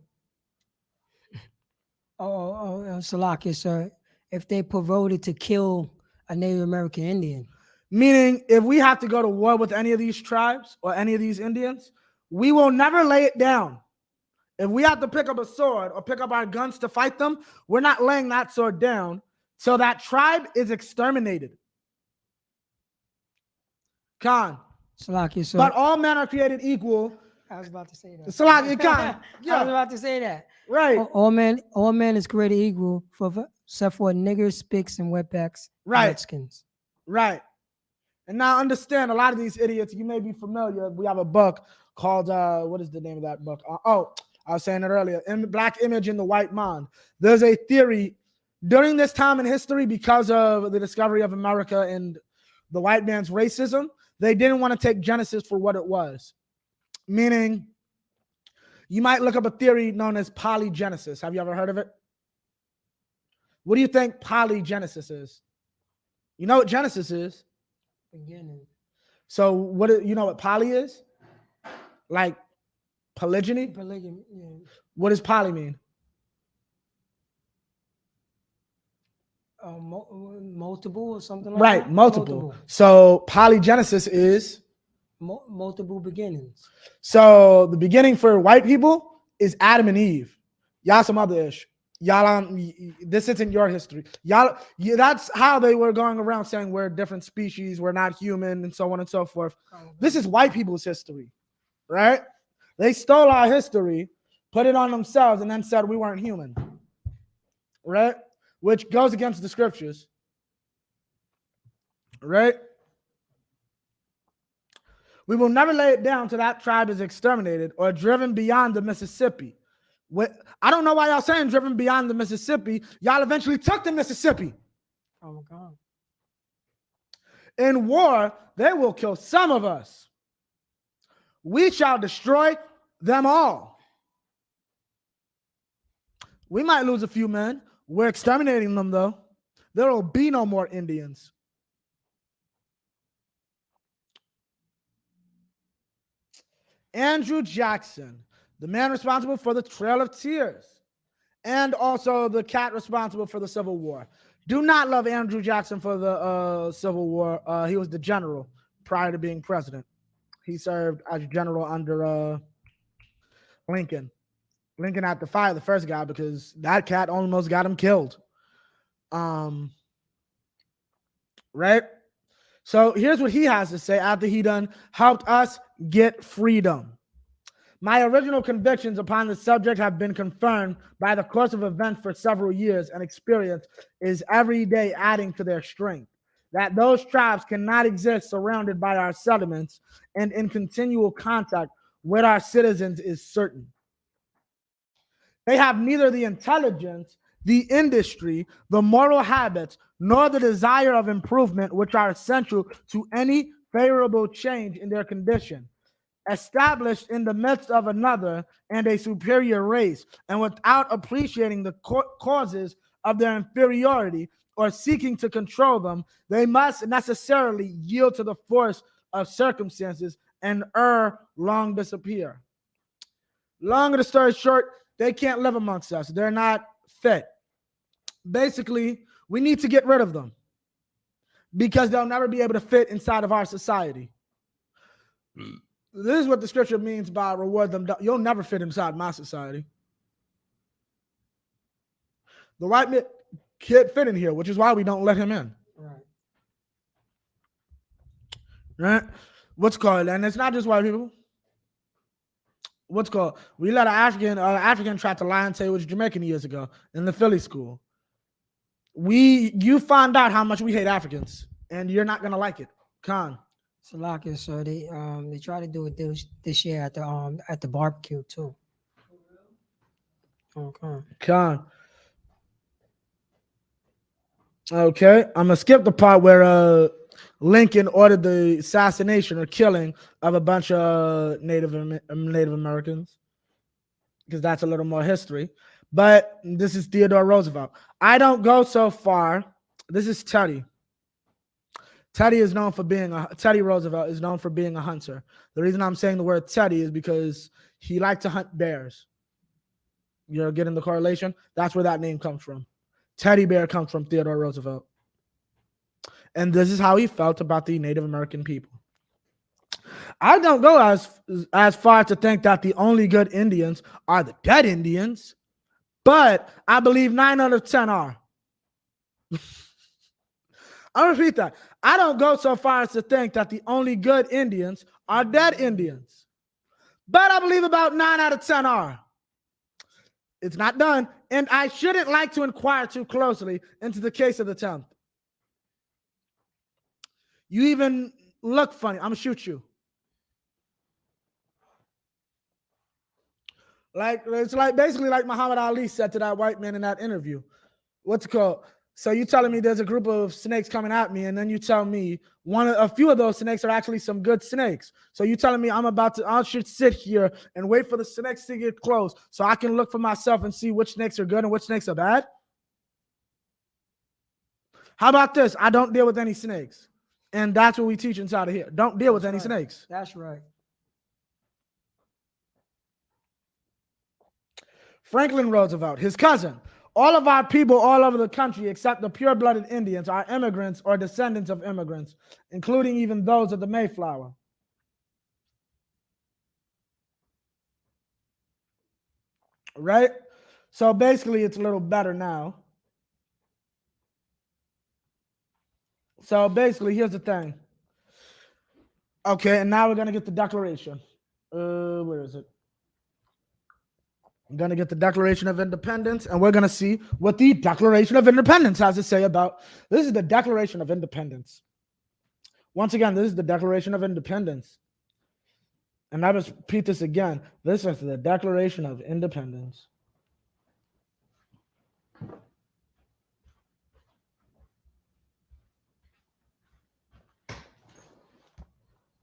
Salakia, sir. If they promoted to kill a Native American Indian. Meaning, if we have to go to war with any of these tribes or any of these Indians, we will never lay it down. If we have to pick up a sword or pick up our guns to fight them, we're not laying that sword down till that tribe is exterminated. Khan. Salakia, sir. But all men are created equal. I was about to say that. Salakia, Khan. I was about to say that. Right. All men is created equal except for niggers, spics, and wetbacks. Right. Redskins. Right. And now understand, a lot of these idiots, you may be familiar. We have a book called, what is the name of that book? I was saying it earlier, Black Image in the White Mind. There's a theory during this time in history, because of the discovery of America and the white man's racism, they didn't want to take Genesis for what it was. Meaning, you might look up a theory known as polygenesis. Have you ever heard of it? What do you think polygenesis is? You know what Genesis is? Beginning. So you know what poly is? Like polygyny? Polygamy. Yeah. What does poly mean? Multiple or something like Right, that? multiple. So polygenesis is? Multiple beginnings. So the beginning for white people is Adam and Eve. Y'all some other ish. Y'all, this isn't your history. Y'all, that's how they were going around saying we're a different species, we're not human, and so on and so forth. This is white people's history, right? They stole our history, put it on themselves, and then said we weren't human, right? Which goes against the scriptures, right? We will never lay it down till that tribe is exterminated or driven beyond the Mississippi. I don't know why y'all saying driven beyond the Mississippi. Y'all eventually took the Mississippi. Oh my God. In war, they will kill some of us. We shall destroy them all. We might lose a few men. We're exterminating them, though. There will be no more Indians. Andrew Jackson, the man responsible for the Trail of Tears, and also the cat responsible for the Civil War. Do not love Andrew Jackson for the Civil War. He was the general prior to being president. He served as general under Lincoln. Lincoln had to fire the first guy because that cat almost got him killed. Right? So here's what he has to say after he done helped us get freedom. My original convictions upon the subject have been confirmed by the course of events for several years, and experience is every day adding to their strength. That those tribes cannot exist surrounded by our settlements and in continual contact with our citizens is certain. They have neither the intelligence, the industry, the moral habits, nor the desire of improvement which are essential to any favorable change in their condition. established in the midst of another and a superior race, and without appreciating the causes of their inferiority or seeking to control them, they must necessarily yield to the force of circumstances and long disappear. Long of the story short, they can't live amongst us. They're not fit. Basically, we need to get rid of them because they'll never be able to fit inside of our society. This is what the scripture means by reward them. You'll never fit inside my society. The white man can't fit in here, which is why we don't let him in. Right? What's called, and it's not just white people. What's called, we let an African try to lie and say it was Jamaican years ago in the Philly school. You find out how much we hate Africans, and you're not gonna like it. Khan. Salakia, so they try to do it this year at the barbecue too. Okay. Khan. Okay, I'm gonna skip the part where Lincoln ordered the assassination or killing of a bunch of Native Americans, because that's a little more history. But this is Theodore Roosevelt. I don't go so far. This is Teddy. Teddy Roosevelt is known for being a hunter. The reason I'm saying the word Teddy is because he liked to hunt bears. You're getting the correlation? That's where that name comes from. Teddy Bear comes from Theodore Roosevelt. And this is how he felt about the Native American people. I don't go as far to think that the only good Indians are the dead Indians, but I believe 9 out of 10 are. I'll repeat that. I don't go so far as to think that the only good Indians are dead Indians, but I believe about 9 out of 10 are. It's not done, and I shouldn't like to inquire too closely into the case of the 10th. You even look funny. I'm gonna shoot you. It's like basically like Muhammad Ali said to that white man in that interview. What's it called? So you telling me there's a group of snakes coming at me, and then you tell me a few of those snakes are actually some good snakes. So you telling me I should sit here and wait for the snakes to get close so I can look for myself and see which snakes are good and which snakes are bad? How about this? I don't deal with any snakes. And that's what we teach inside of here. Don't deal with any snakes. That's right. Franklin Roosevelt, his cousin. All of our people all over the country, except the pure-blooded Indians, are immigrants or descendants of immigrants, including even those of the Mayflower. Right? So basically, it's a little better now. So basically, here's the thing. Okay, and now we're going to get the Declaration. Where is it? I'm going to get the Declaration of Independence, and we're going to see what the Declaration of Independence has to say about. This is the Declaration of Independence. Once again, this is the Declaration of Independence. And I must repeat this again. This is the Declaration of Independence.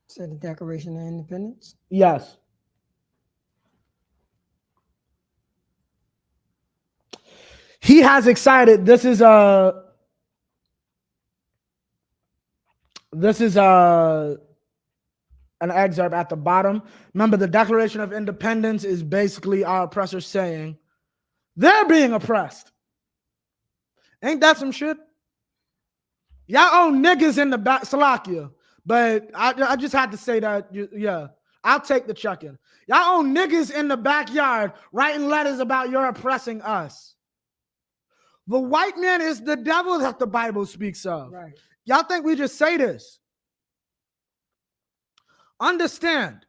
So the Declaration of Independence? Yes. He has excited. This is an excerpt at the bottom. Remember, the Declaration of Independence is basically our oppressors saying they're being oppressed. Ain't that some shit? Y'all own niggas in the back, Salakia. But I just had to say that, yeah. I'll take the chucking. Y'all own niggas in the backyard writing letters about you're oppressing us. The white man is the devil that the Bible speaks of. Right. Y'all think we just say this? Understand.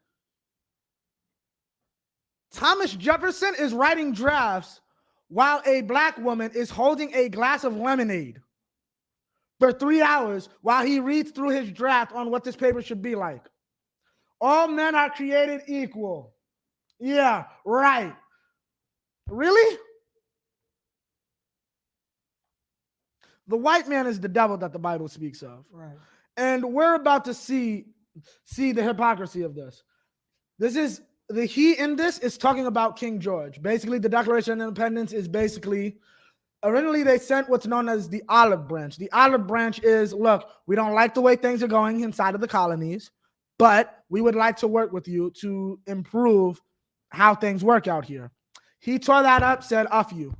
Thomas Jefferson is writing drafts while a black woman is holding a glass of lemonade for 3 hours while he reads through his draft on what this paper should be like. All men are created equal. Yeah, right. Really? The white man is the devil that the Bible speaks of. Right. And we're about to see the hypocrisy of this. This is the he in this is talking about King George. Basically, the Declaration of Independence is basically originally they sent what's known as the olive branch. The olive branch is, look, we don't like the way things are going inside of the colonies, but we would like to work with you to improve how things work out here. He tore that up, said, "Off you.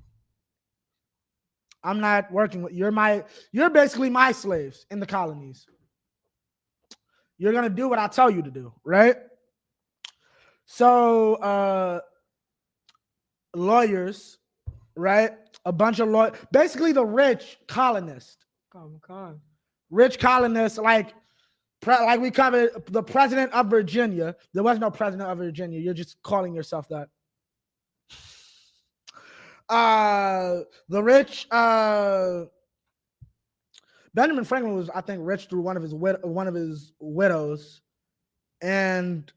I'm not working with you're basically my slaves in the colonies. You're gonna do what I tell you to do, right?" So lawyers, right? A bunch of lawyers, basically the rich colonists. Rich colonists, like we covered the president of Virginia. There was no president of Virginia. You're just calling yourself that. The rich Benjamin Franklin was, I think, rich through one of his widows, and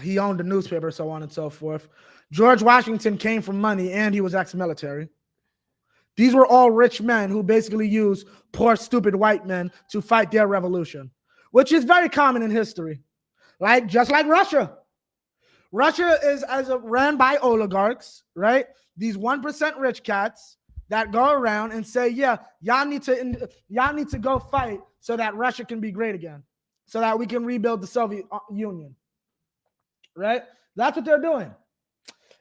he owned a newspaper, so on and so forth. George Washington came from money, and he was ex-military. These were all rich men who basically used poor, stupid white men to fight their revolution, which is very common in history. Just like Russia. Russia is ran by oligarchs, right? These 1% rich cats that go around and say, yeah, y'all need to go fight so that Russia can be great again, so that we can rebuild the Soviet Union, right? That's what they're doing.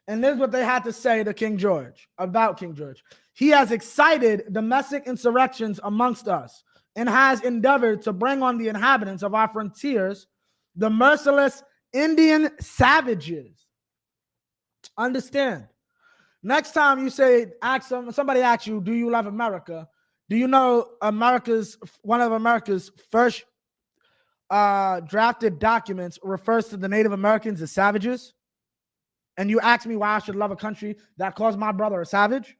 And this is what they had to say to King George, about King George. He has excited domestic insurrections amongst us and has endeavored to bring on the inhabitants of our frontiers the merciless Indian savages. Understand? Next time you say, somebody asks you, do you love America? Do you know one of America's first drafted documents refers to the Native Americans as savages? And you ask me why I should love a country that calls my brother a savage?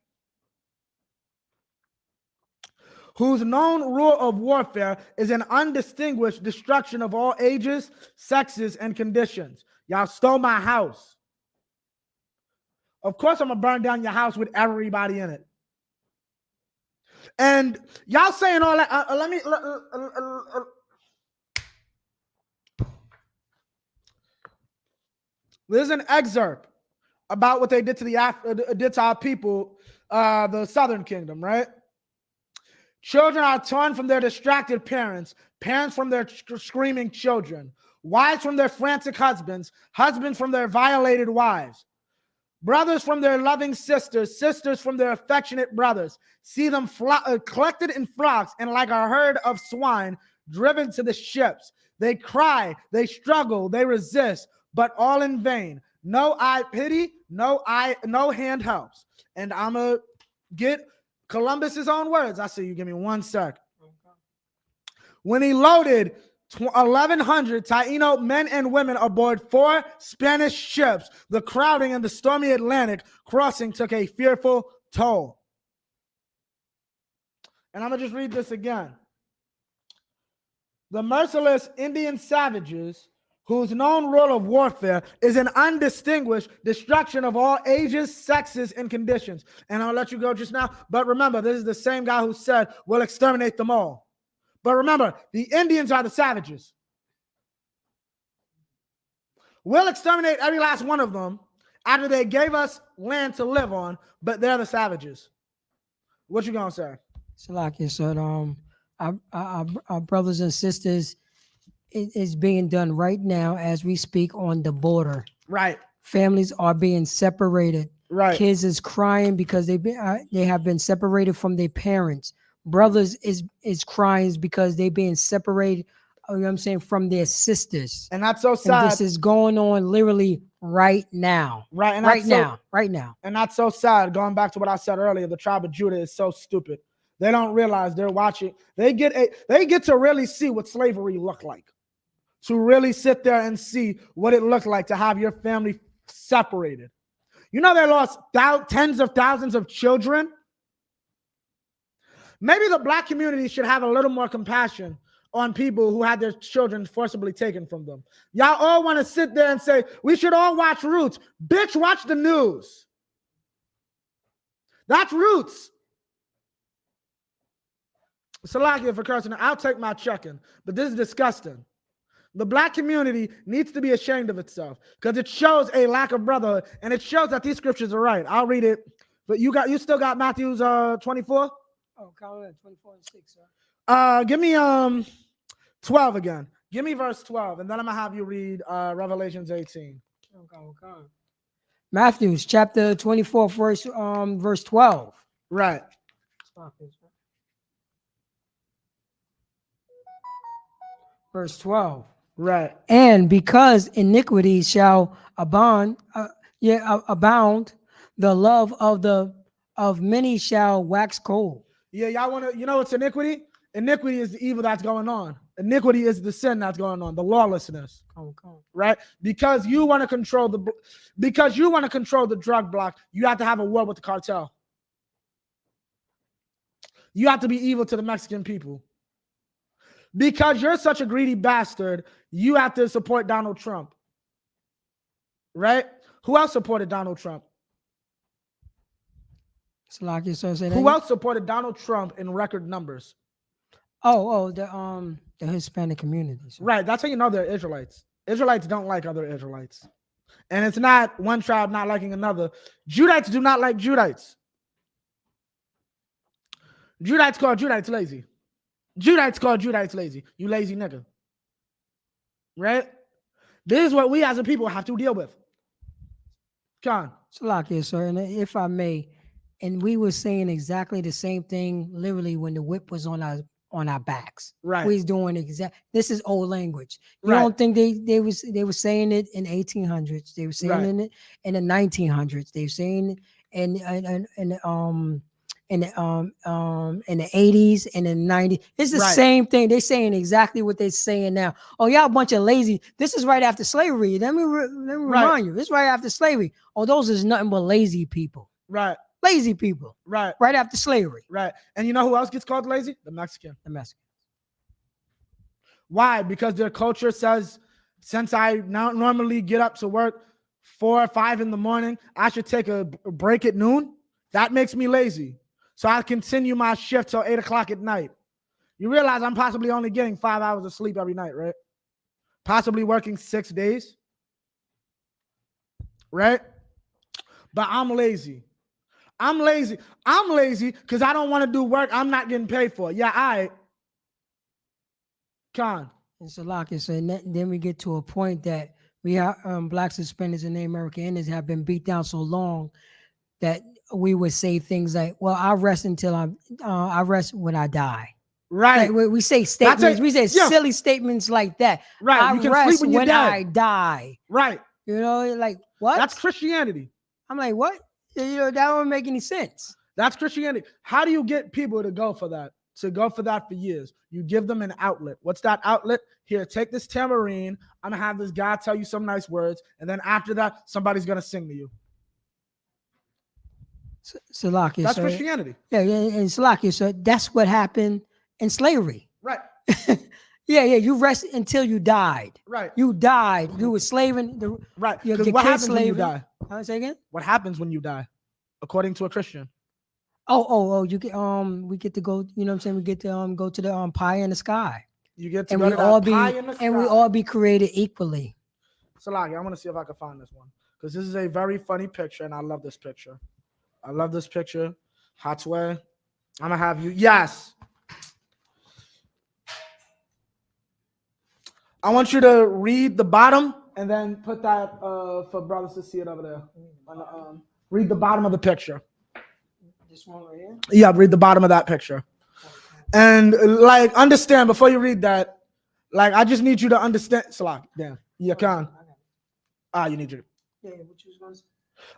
Whose known rule of warfare is an undistinguished destruction of all ages, sexes, and conditions. Y'all stole my house. Of course, I'm going to burn down your house with everybody in it. And y'all saying all that, there's an excerpt about what they did to our people, the Southern Kingdom, right? Children are torn from their distracted parents, parents from their screaming children, wives from their frantic husbands, husbands from their violated wives, brothers from their loving sisters, sisters from their affectionate brothers. See them collected in flocks and like a herd of swine driven to the ships. They cry, they struggle, they resist, but all in vain. No eye pity, no hand helps. And I'm going to get Columbus's own words. I see you. Give me 1 sec. When he loaded 1,100 Taino men and women aboard 4 Spanish ships, the crowding in the stormy Atlantic crossing took a fearful toll. And I'm going to just read this again. The merciless Indian savages, whose known rule of warfare is an undistinguished destruction of all ages, sexes, and conditions. And I'll let you go just now. But remember, this is the same guy who said, we'll exterminate them all. But remember, the Indians are the savages. We'll exterminate every last one of them after they gave us land to live on, but they're the savages. What you gonna say? Salakia, so our brothers and sisters, it is being done right now as we speak on the border. Right. Families are being separated. Right. Kids is crying because they have been separated from their parents. Brothers is crying because they're being separated, you know what I'm saying, from their sisters. And that's so sad. And this is going on literally right now. Right. And right now. And that's so sad. Going back to what I said earlier, the tribe of Judah is so stupid. They don't realize they're watching. They get to really see what slavery looked like. To really sit there and see what it looked like to have your family separated. You know, they lost tens of thousands of children. Maybe the black community should have a little more compassion on people who had their children forcibly taken from them. Y'all all want to sit there and say, we should all watch Roots. Bitch, watch the news. That's Roots. Salakia for cursing. I'll take my checking, but this is disgusting. The black community needs to be ashamed of itself because it shows a lack of brotherhood, and it shows that these scriptures are right. I'll read it, but you still got Matthew's 24. Oh, count it, 24 and 6, sir. Give me 12 again. Give me verse 12, and then I'm gonna have you read Revelations 18. Okay. Matthew chapter 24, verse 12. Right. Verse 12. Right. And because iniquity shall abound, the love of many shall wax cold. Yeah, y'all want to, what's iniquity? Iniquity is the evil that's going on. Iniquity is the sin that's going on, the lawlessness. Right? Because you want to control the drug block, you have to have a war with the cartel. You have to be evil to the Mexican people. Because you're such a greedy bastard, you have to support Donald Trump. Right? Who else supported Donald Trump? Who else supported Donald Trump in record numbers? The Hispanic communities. Right. That's how you know they're Israelites. Israelites don't like other Israelites. And it's not one tribe not liking another. Judites do not like Judites. Judites call Judites lazy. Judites call Judites lazy. You lazy nigga. Right? This is what we as a people have to deal with. Con. Salakia, sir, and if I may, and we were saying exactly the same thing literally when the whip was on our backs. Right. We was doing this is old language. You Right. don't think they were saying it in 1800s. They were saying it in the 1900s. They were saying it in the 80s and in the 90s. It's the same thing. They're saying exactly what they're saying now. Oh, y'all a bunch of lazy. This is right after slavery. Let me remind you. This is right after slavery. Oh, those is nothing but lazy people. Right. Lazy people. Right. Right after slavery. Right. And you know who else gets called lazy? The Mexican. The Mexican. Why? Because their culture says, since I now normally get up to work 4 or 5 in the morning, I should take a break at noon. That makes me lazy. So I continue my shift till 8 o'clock at night. You realize I'm possibly only getting 5 hours of sleep every night, right? Possibly working 6 days. Right? But I'm lazy. I'm lazy because I don't want to do work I'm not getting paid for. Yeah, I. Con. And Salakia, so then we get to a point that we have blacks, Hispanics, and Native American Indians have been beat down so long that we would say things like, "Well, I rest until I rest when I die." Right. Like we say statements. We say silly statements like that. Right. I You can rest sleep when you're when dead. I die. Right. You know, like what? That's Christianity. I'm like, what? You know, that don't make any sense. That's Christianity. How do you get people to go for that? To go for that for years? You give them an outlet. What's that outlet? Here, take this tambourine. I'm going to have this guy tell you some nice words. And then after that, somebody's going to sing to you. Salakia. That's Christianity. Yeah, and Salakia. So that's what happened in slavery. Right. Yeah. You rest until you died. Right. You died. You were slaving. Right. Your Because what kids happens when you die? Say again? What happens when you die? According to a Christian. You get we get to go, you know what I'm saying? We get to go to the pie in the sky. You get to and go we to all that be pie in the sky. and we all be created equally. Salaki, I want to see if I can find this one. Because this is a very funny picture, and I love this picture. I love this picture. Hatwe. I'm gonna have you. Yes. I want you to read the bottom and then put that for brothers to see it over there. Read the bottom of the picture. This one right here? Yeah, read the bottom of that picture. And like understand before you read that, like I just need you to understand. Salak, damn. You can. You need you. Yeah, what you was gonna say?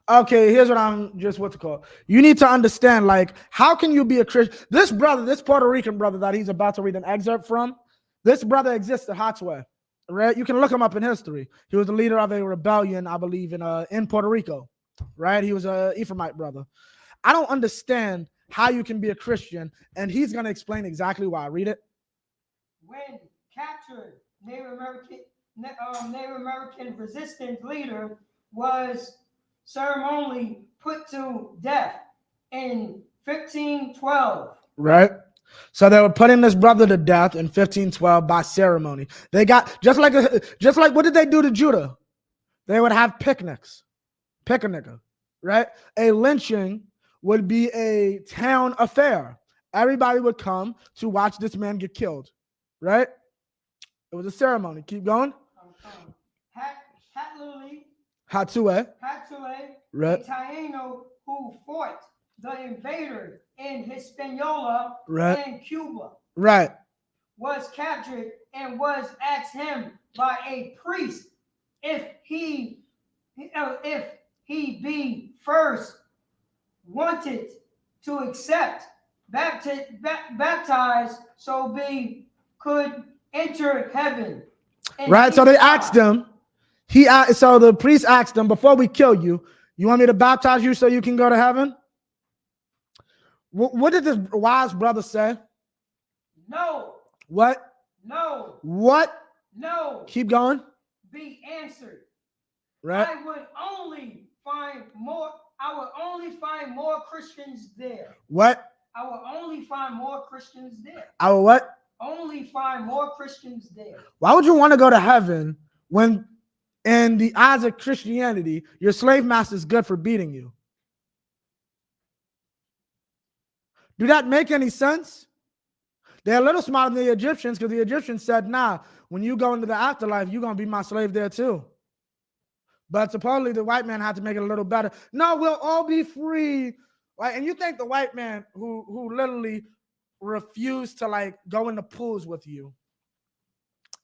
Okay, here's what I'm just what's it called. You need to understand, like, how can you be a Christian? This brother, this Puerto Rican brother that he's about to read an excerpt from, this brother existed, Hatwe. Right? You can look him up in history. He was the leader of a rebellion, I believe, in Puerto Rico. Right? He was a Ephraimite brother. I don't understand how you can be a Christian, and he's gonna explain exactly why. Read it. When captured, Native American resistance leader was ceremonially put to death in 1512. Right. So they were putting this brother to death in 1512 by ceremony. They got just like what did they do to Judah? They would have picnics. Pick a nigga, right? A lynching would be a town affair. Everybody would come to watch this man get killed, right? It was a ceremony. Keep going. Hatsue, right? Taino, who fought the invader in Hispaniola Right. and Cuba, Right. was captured and was asked him by a priest if he be first wanted to accept baptized, so be could enter heaven. And Right. So he they asked him. So the priest asked him, before we kill you, you want me to baptize you so you can go to heaven? What did this wise brother say? No. What? No. What? No. Keep going. Be answered. Right. I would only find more Christians there. What? I will only find more Christians there. I will what? Only find more Christians there. Why would you want to go to heaven when, in the eyes of Christianity, your slave master is good for beating you? Do that make any sense? They're a little smarter than the Egyptians, because the Egyptians said, nah, when you go into the afterlife, you're going to be my slave there too. But supposedly the white man had to make it a little better. No, we'll all be free. Like, and you think the white man who literally refused to like go in the pools with you,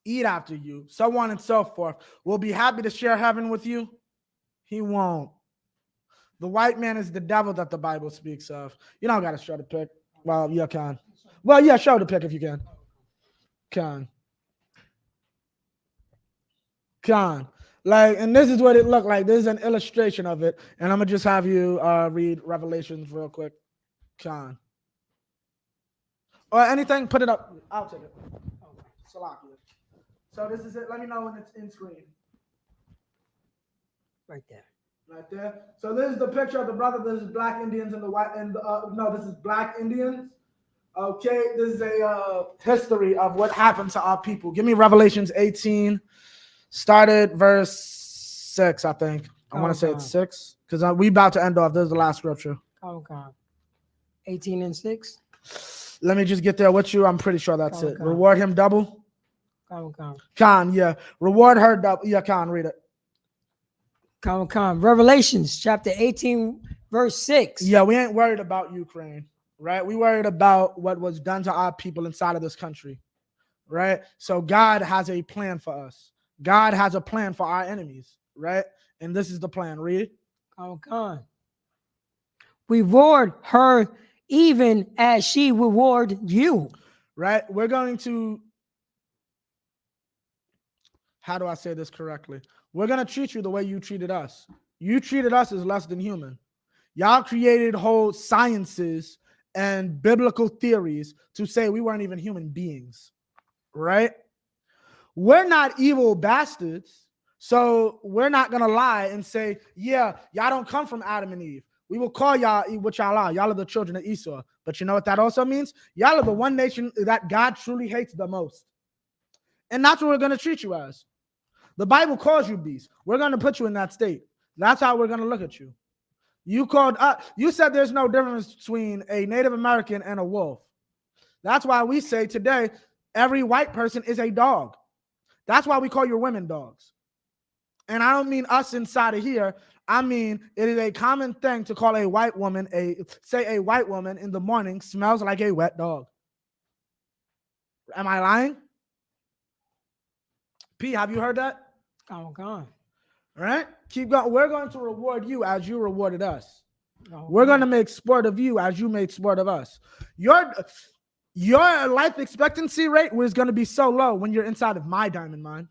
eat after you, so on and so forth, will be happy to share heaven with you? He won't. The white man is the devil that the Bible speaks of. You don't got to show the pic. Well, you can. Well, yeah, show the pic if you can. Can. Like, and this is what it looked like. This is an illustration of it. And I'm going to just have you read Revelations real quick. Can. Or anything, put it up. I'll take it. Salakia. So this is it. Let me know when it's in screen. Right there. Right there. So this is the picture of the brother. This is black Indians and the white. And no, this is black Indians. Okay, this is a history of what happened to our people. Give me Revelations 18. Started verse 6, I think. I want to say it's 6 because we about to end off. This is the last scripture. 18 and 6. Let me just get there with you. I'm pretty sure that's it. Reward him double. Khan, yeah. Reward her double. Yeah, Khan, read it. Revelations chapter 18, verse 6. Yeah, we ain't worried about Ukraine, right? We worried about what was done to our people inside of this country, right? So God has a plan for us. God has a plan for our enemies, right? And this is the plan. Read. Reward her even as she reward you. Right? We're going to, how do I say this correctly? We're going to treat you the way you treated us. You treated us as less than human. Y'all created whole sciences and biblical theories to say we weren't even human beings, right? We're not evil bastards, so we're not going to lie and say, yeah, y'all don't come from Adam and Eve. We will call y'all what y'all are. Y'all are the children of Esau. But you know what that also means? Y'all are the one nation that God truly hates the most. And that's what we're going to treat you as. The Bible calls you beasts. We're going to put you in that state. That's how we're going to look at you. You said there's no difference between a Native American and a wolf. That's why we say today, every white person is a dog. That's why we call your women dogs. And I don't mean us inside of here. I mean, it is a common thing to call a white woman, a white woman in the morning smells like a wet dog. Am I lying? P, have you heard that? Oh, God. All right? Keep going. We're going to reward you as you rewarded us. We're going to make sport of you as you made sport of us. Your life expectancy rate was going to be so low when you're inside of my diamond mine.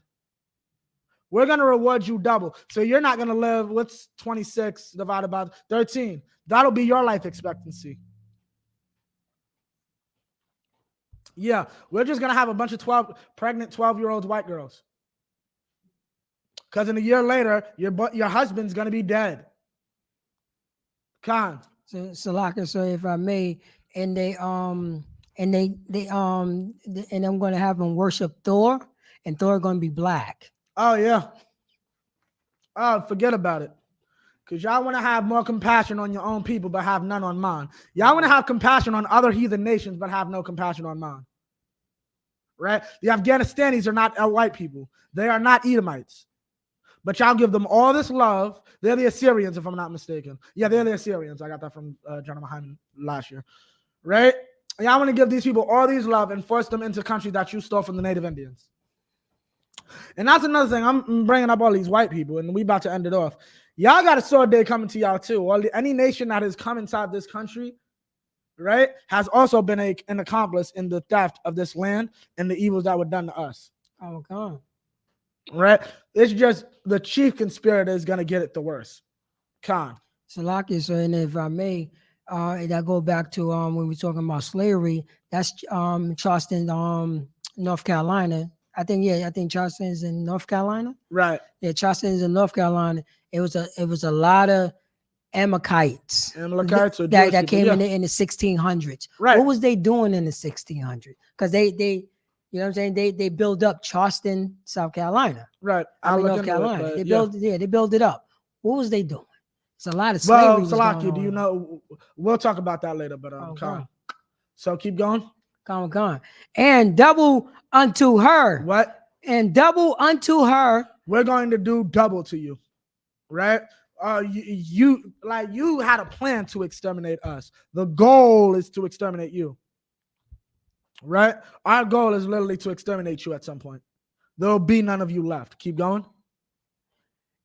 We're going to reward you double. So you're not going to live, what's 26 divided by 13? That'll be your life expectancy. Yeah, we're just going to have a bunch of pregnant 12-year-old white girls. Because in a year later, your husband's going to be dead. Khan. So, Salaka, so if I may, in the and and I'm going to have them worship Thor, and Thor going to be black. Oh yeah. Oh, forget about it. Because y'all want to have more compassion on your own people, but have none on mine. Y'all want to have compassion on other heathen nations, but have no compassion on mine. Right? The Afghanistanis are not white people. They are not Edomites. But y'all give them all this love. They're the Assyrians, if I'm not mistaken. Yeah, they're the Assyrians. I got that from John Muhammad last year. Right? Y'all want to give these people all these love and force them into countries that you stole from the Native Indians. And that's another thing. I'm bringing up all these white people, and we about to end it off. Y'all got a sword day coming to y'all too. Any nation that has come inside this country, right, has also been an accomplice in the theft of this land and the evils that were done to us. Oh, God. Right? It's just the chief conspirator is going to get it the worst. Khan. Salaki, so and if I may, that go back to when we were talking about slavery. That's Charleston, North Carolina. I think Charleston is in North Carolina. Right. Yeah, Charleston is in North Carolina. It was a lot of Amalekites that came in the 1600s. Right. What was they doing in the 1600s? Because they you know what I'm saying, they build up Charleston, South Carolina. Right. North Carolina. They build it up. What was they doing? It's a lot of slavery. Well, Salaki, do you know? We'll talk about that later, but Khan. So keep going. Khan. And double unto her. What? And double unto her. We're going to do double to you, right? You had a plan to exterminate us. The goal is to exterminate you, right? Our goal is literally to exterminate you at some point. There'll be none of you left. Keep going.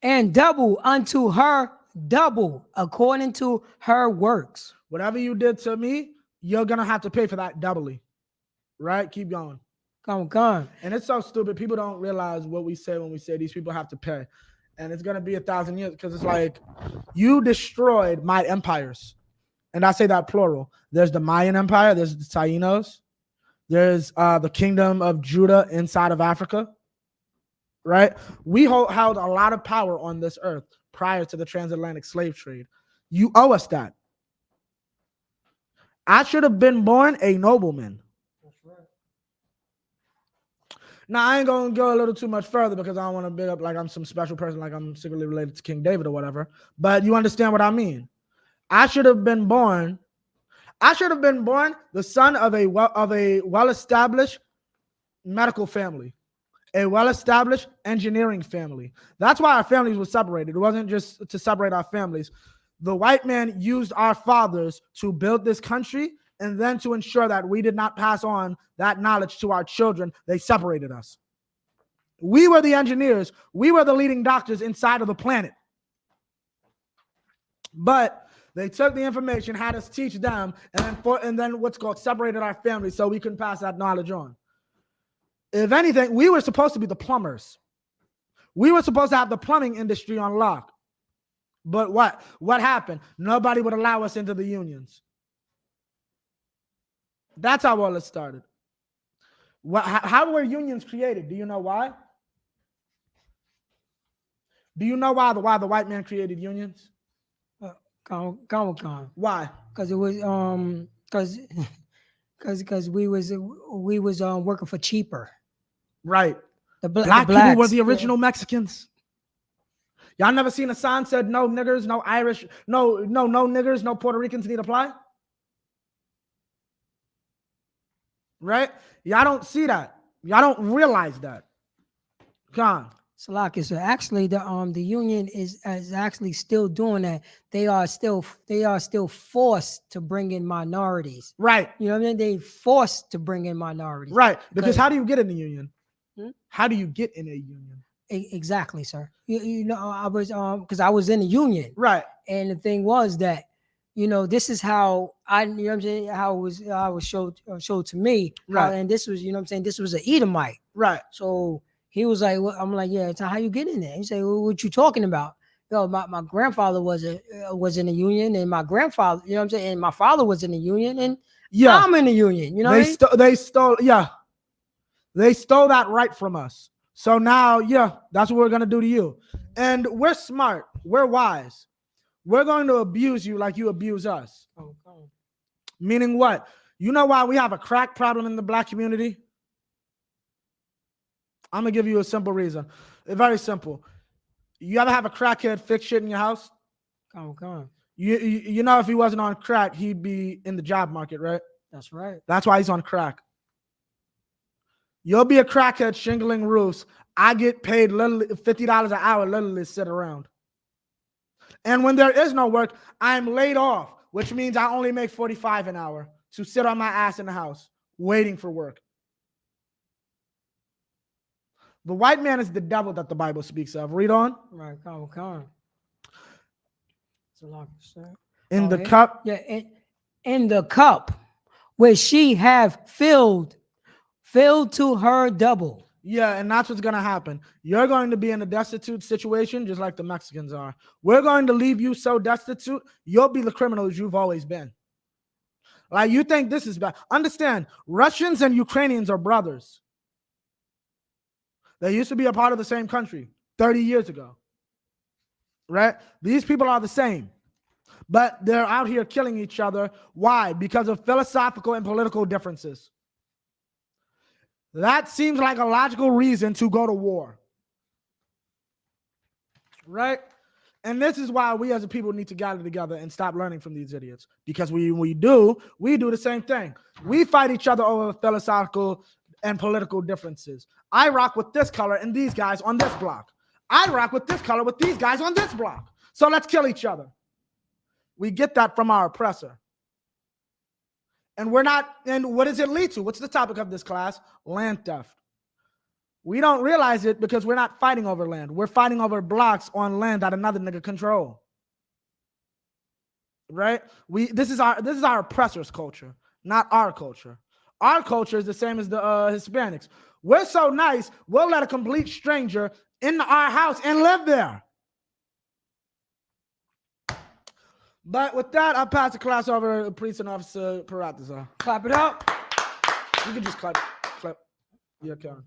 And double unto her, double according to her works. Whatever you did to me, you're gonna have to pay for that doubly, right? Keep going. Come. And it's so stupid. People don't realize what we say when we say these people have to pay. And it's going to be 1,000 years because it's like you destroyed my empires. And I say that plural. There's the Mayan Empire. There's the Tainos. There's the Kingdom of Judah inside of Africa. Right? We held a lot of power on this earth prior to the transatlantic slave trade. You owe us that. I should have been born a nobleman. Now, I ain't going to go a little too much further because I don't want to big up like I'm some special person, like I'm secretly related to King David or whatever. But you understand what I mean. I should have been born the son of a well-established medical family, a well-established engineering family. That's why our families were separated. It wasn't just to separate our families. The white man used our fathers to build this country, and then to ensure that we did not pass on that knowledge to our children, they separated us. We were the engineers. We were the leading doctors inside of the planet. But they took the information, had us teach them, and then what's called separated our families so we couldn't pass that knowledge on. If anything, we were supposed to be the plumbers. We were supposed to have the plumbing industry on lock. But what happened? Nobody would allow us into the unions. That's how all it started. How were unions created? Do you know why? Do you know why the white man created unions? Why? Because it was because we was working for cheaper. Right. The Black people were the original Mexicans. Y'all never seen a sign said no niggers, no Irish, no niggers, no Puerto Ricans need apply? Right? Y'all don't see that. Y'all don't realize that. Come on. Salaki, so actually the union is actually still doing that. They are still forced to bring in minorities. Right. You know what I mean? They forced to bring in minorities. Right. Because how do you get in the union? How do you get in a union? Exactly, sir. You know, I was because I was in the union. Right. And the thing was that, you know, this is how I, you know what I'm saying, how I was showed to me. Right. And this was, you know what I'm saying, this was an Edomite. Right. So he was like, well, I'm like, yeah, so how you get in there? He said, well, what you talking about? Yo, my grandfather was in the union, and my grandfather, you know what I'm saying, and my father was in the union, and yeah, I'm in the union. You know, they stole that right from us. So now, yeah, that's what we're gonna do to you. And we're smart, we're wise. We're going to abuse you like you abuse us. Oh. Meaning what? You know why we have a crack problem in the black community? I'm gonna give you a simple reason. Very simple. You ever have a crackhead fix shit in your house? Come on. You know if he wasn't on crack, he'd be in the job market, right? That's right. That's why he's on crack. You'll be a crackhead shingling roofs. I get paid literally $50 an hour, literally sit around. And when there is no work, I'm laid off, which means I only make $45 an hour to sit on my ass in the house waiting for work. The white man is the devil that the Bible speaks of. Read on. Right. Come on. It's a lot to say. In the cup. Yeah. In the cup where she have filled to her double. Yeah, and that's what's going to happen. You're going to be in a destitute situation just like the Mexicans are. We're going to leave you so destitute, you'll be the criminals you've always been. Like, you think this is bad. Understand, Russians and Ukrainians are brothers. They used to be a part of the same country 30 years ago. Right? These people are the same. But they're out here killing each other. Why? Because of philosophical and political differences. That seems like a logical reason to go to war. Right? And this is why we as a people need to gather together and stop learning from these idiots. Because we do the same thing. We fight each other over philosophical and political differences. I rock with this color and these guys on this block. I rock with this color with these guys on this block. So let's kill each other. We get that from our oppressor. And we're not, and what does it lead to? What's the topic of this class? Land theft. We don't realize it because we're not fighting over land. We're fighting over blocks on land that another nigga control. Right? This is our oppressor's culture, not our culture. Our culture is the same as the Hispanics. We're so nice, we'll let a complete stranger in our house and live there. But with that, I'll pass the class over to Precinct Officer Paratazar. Clap it up. You can just clap. Yeah, Karen.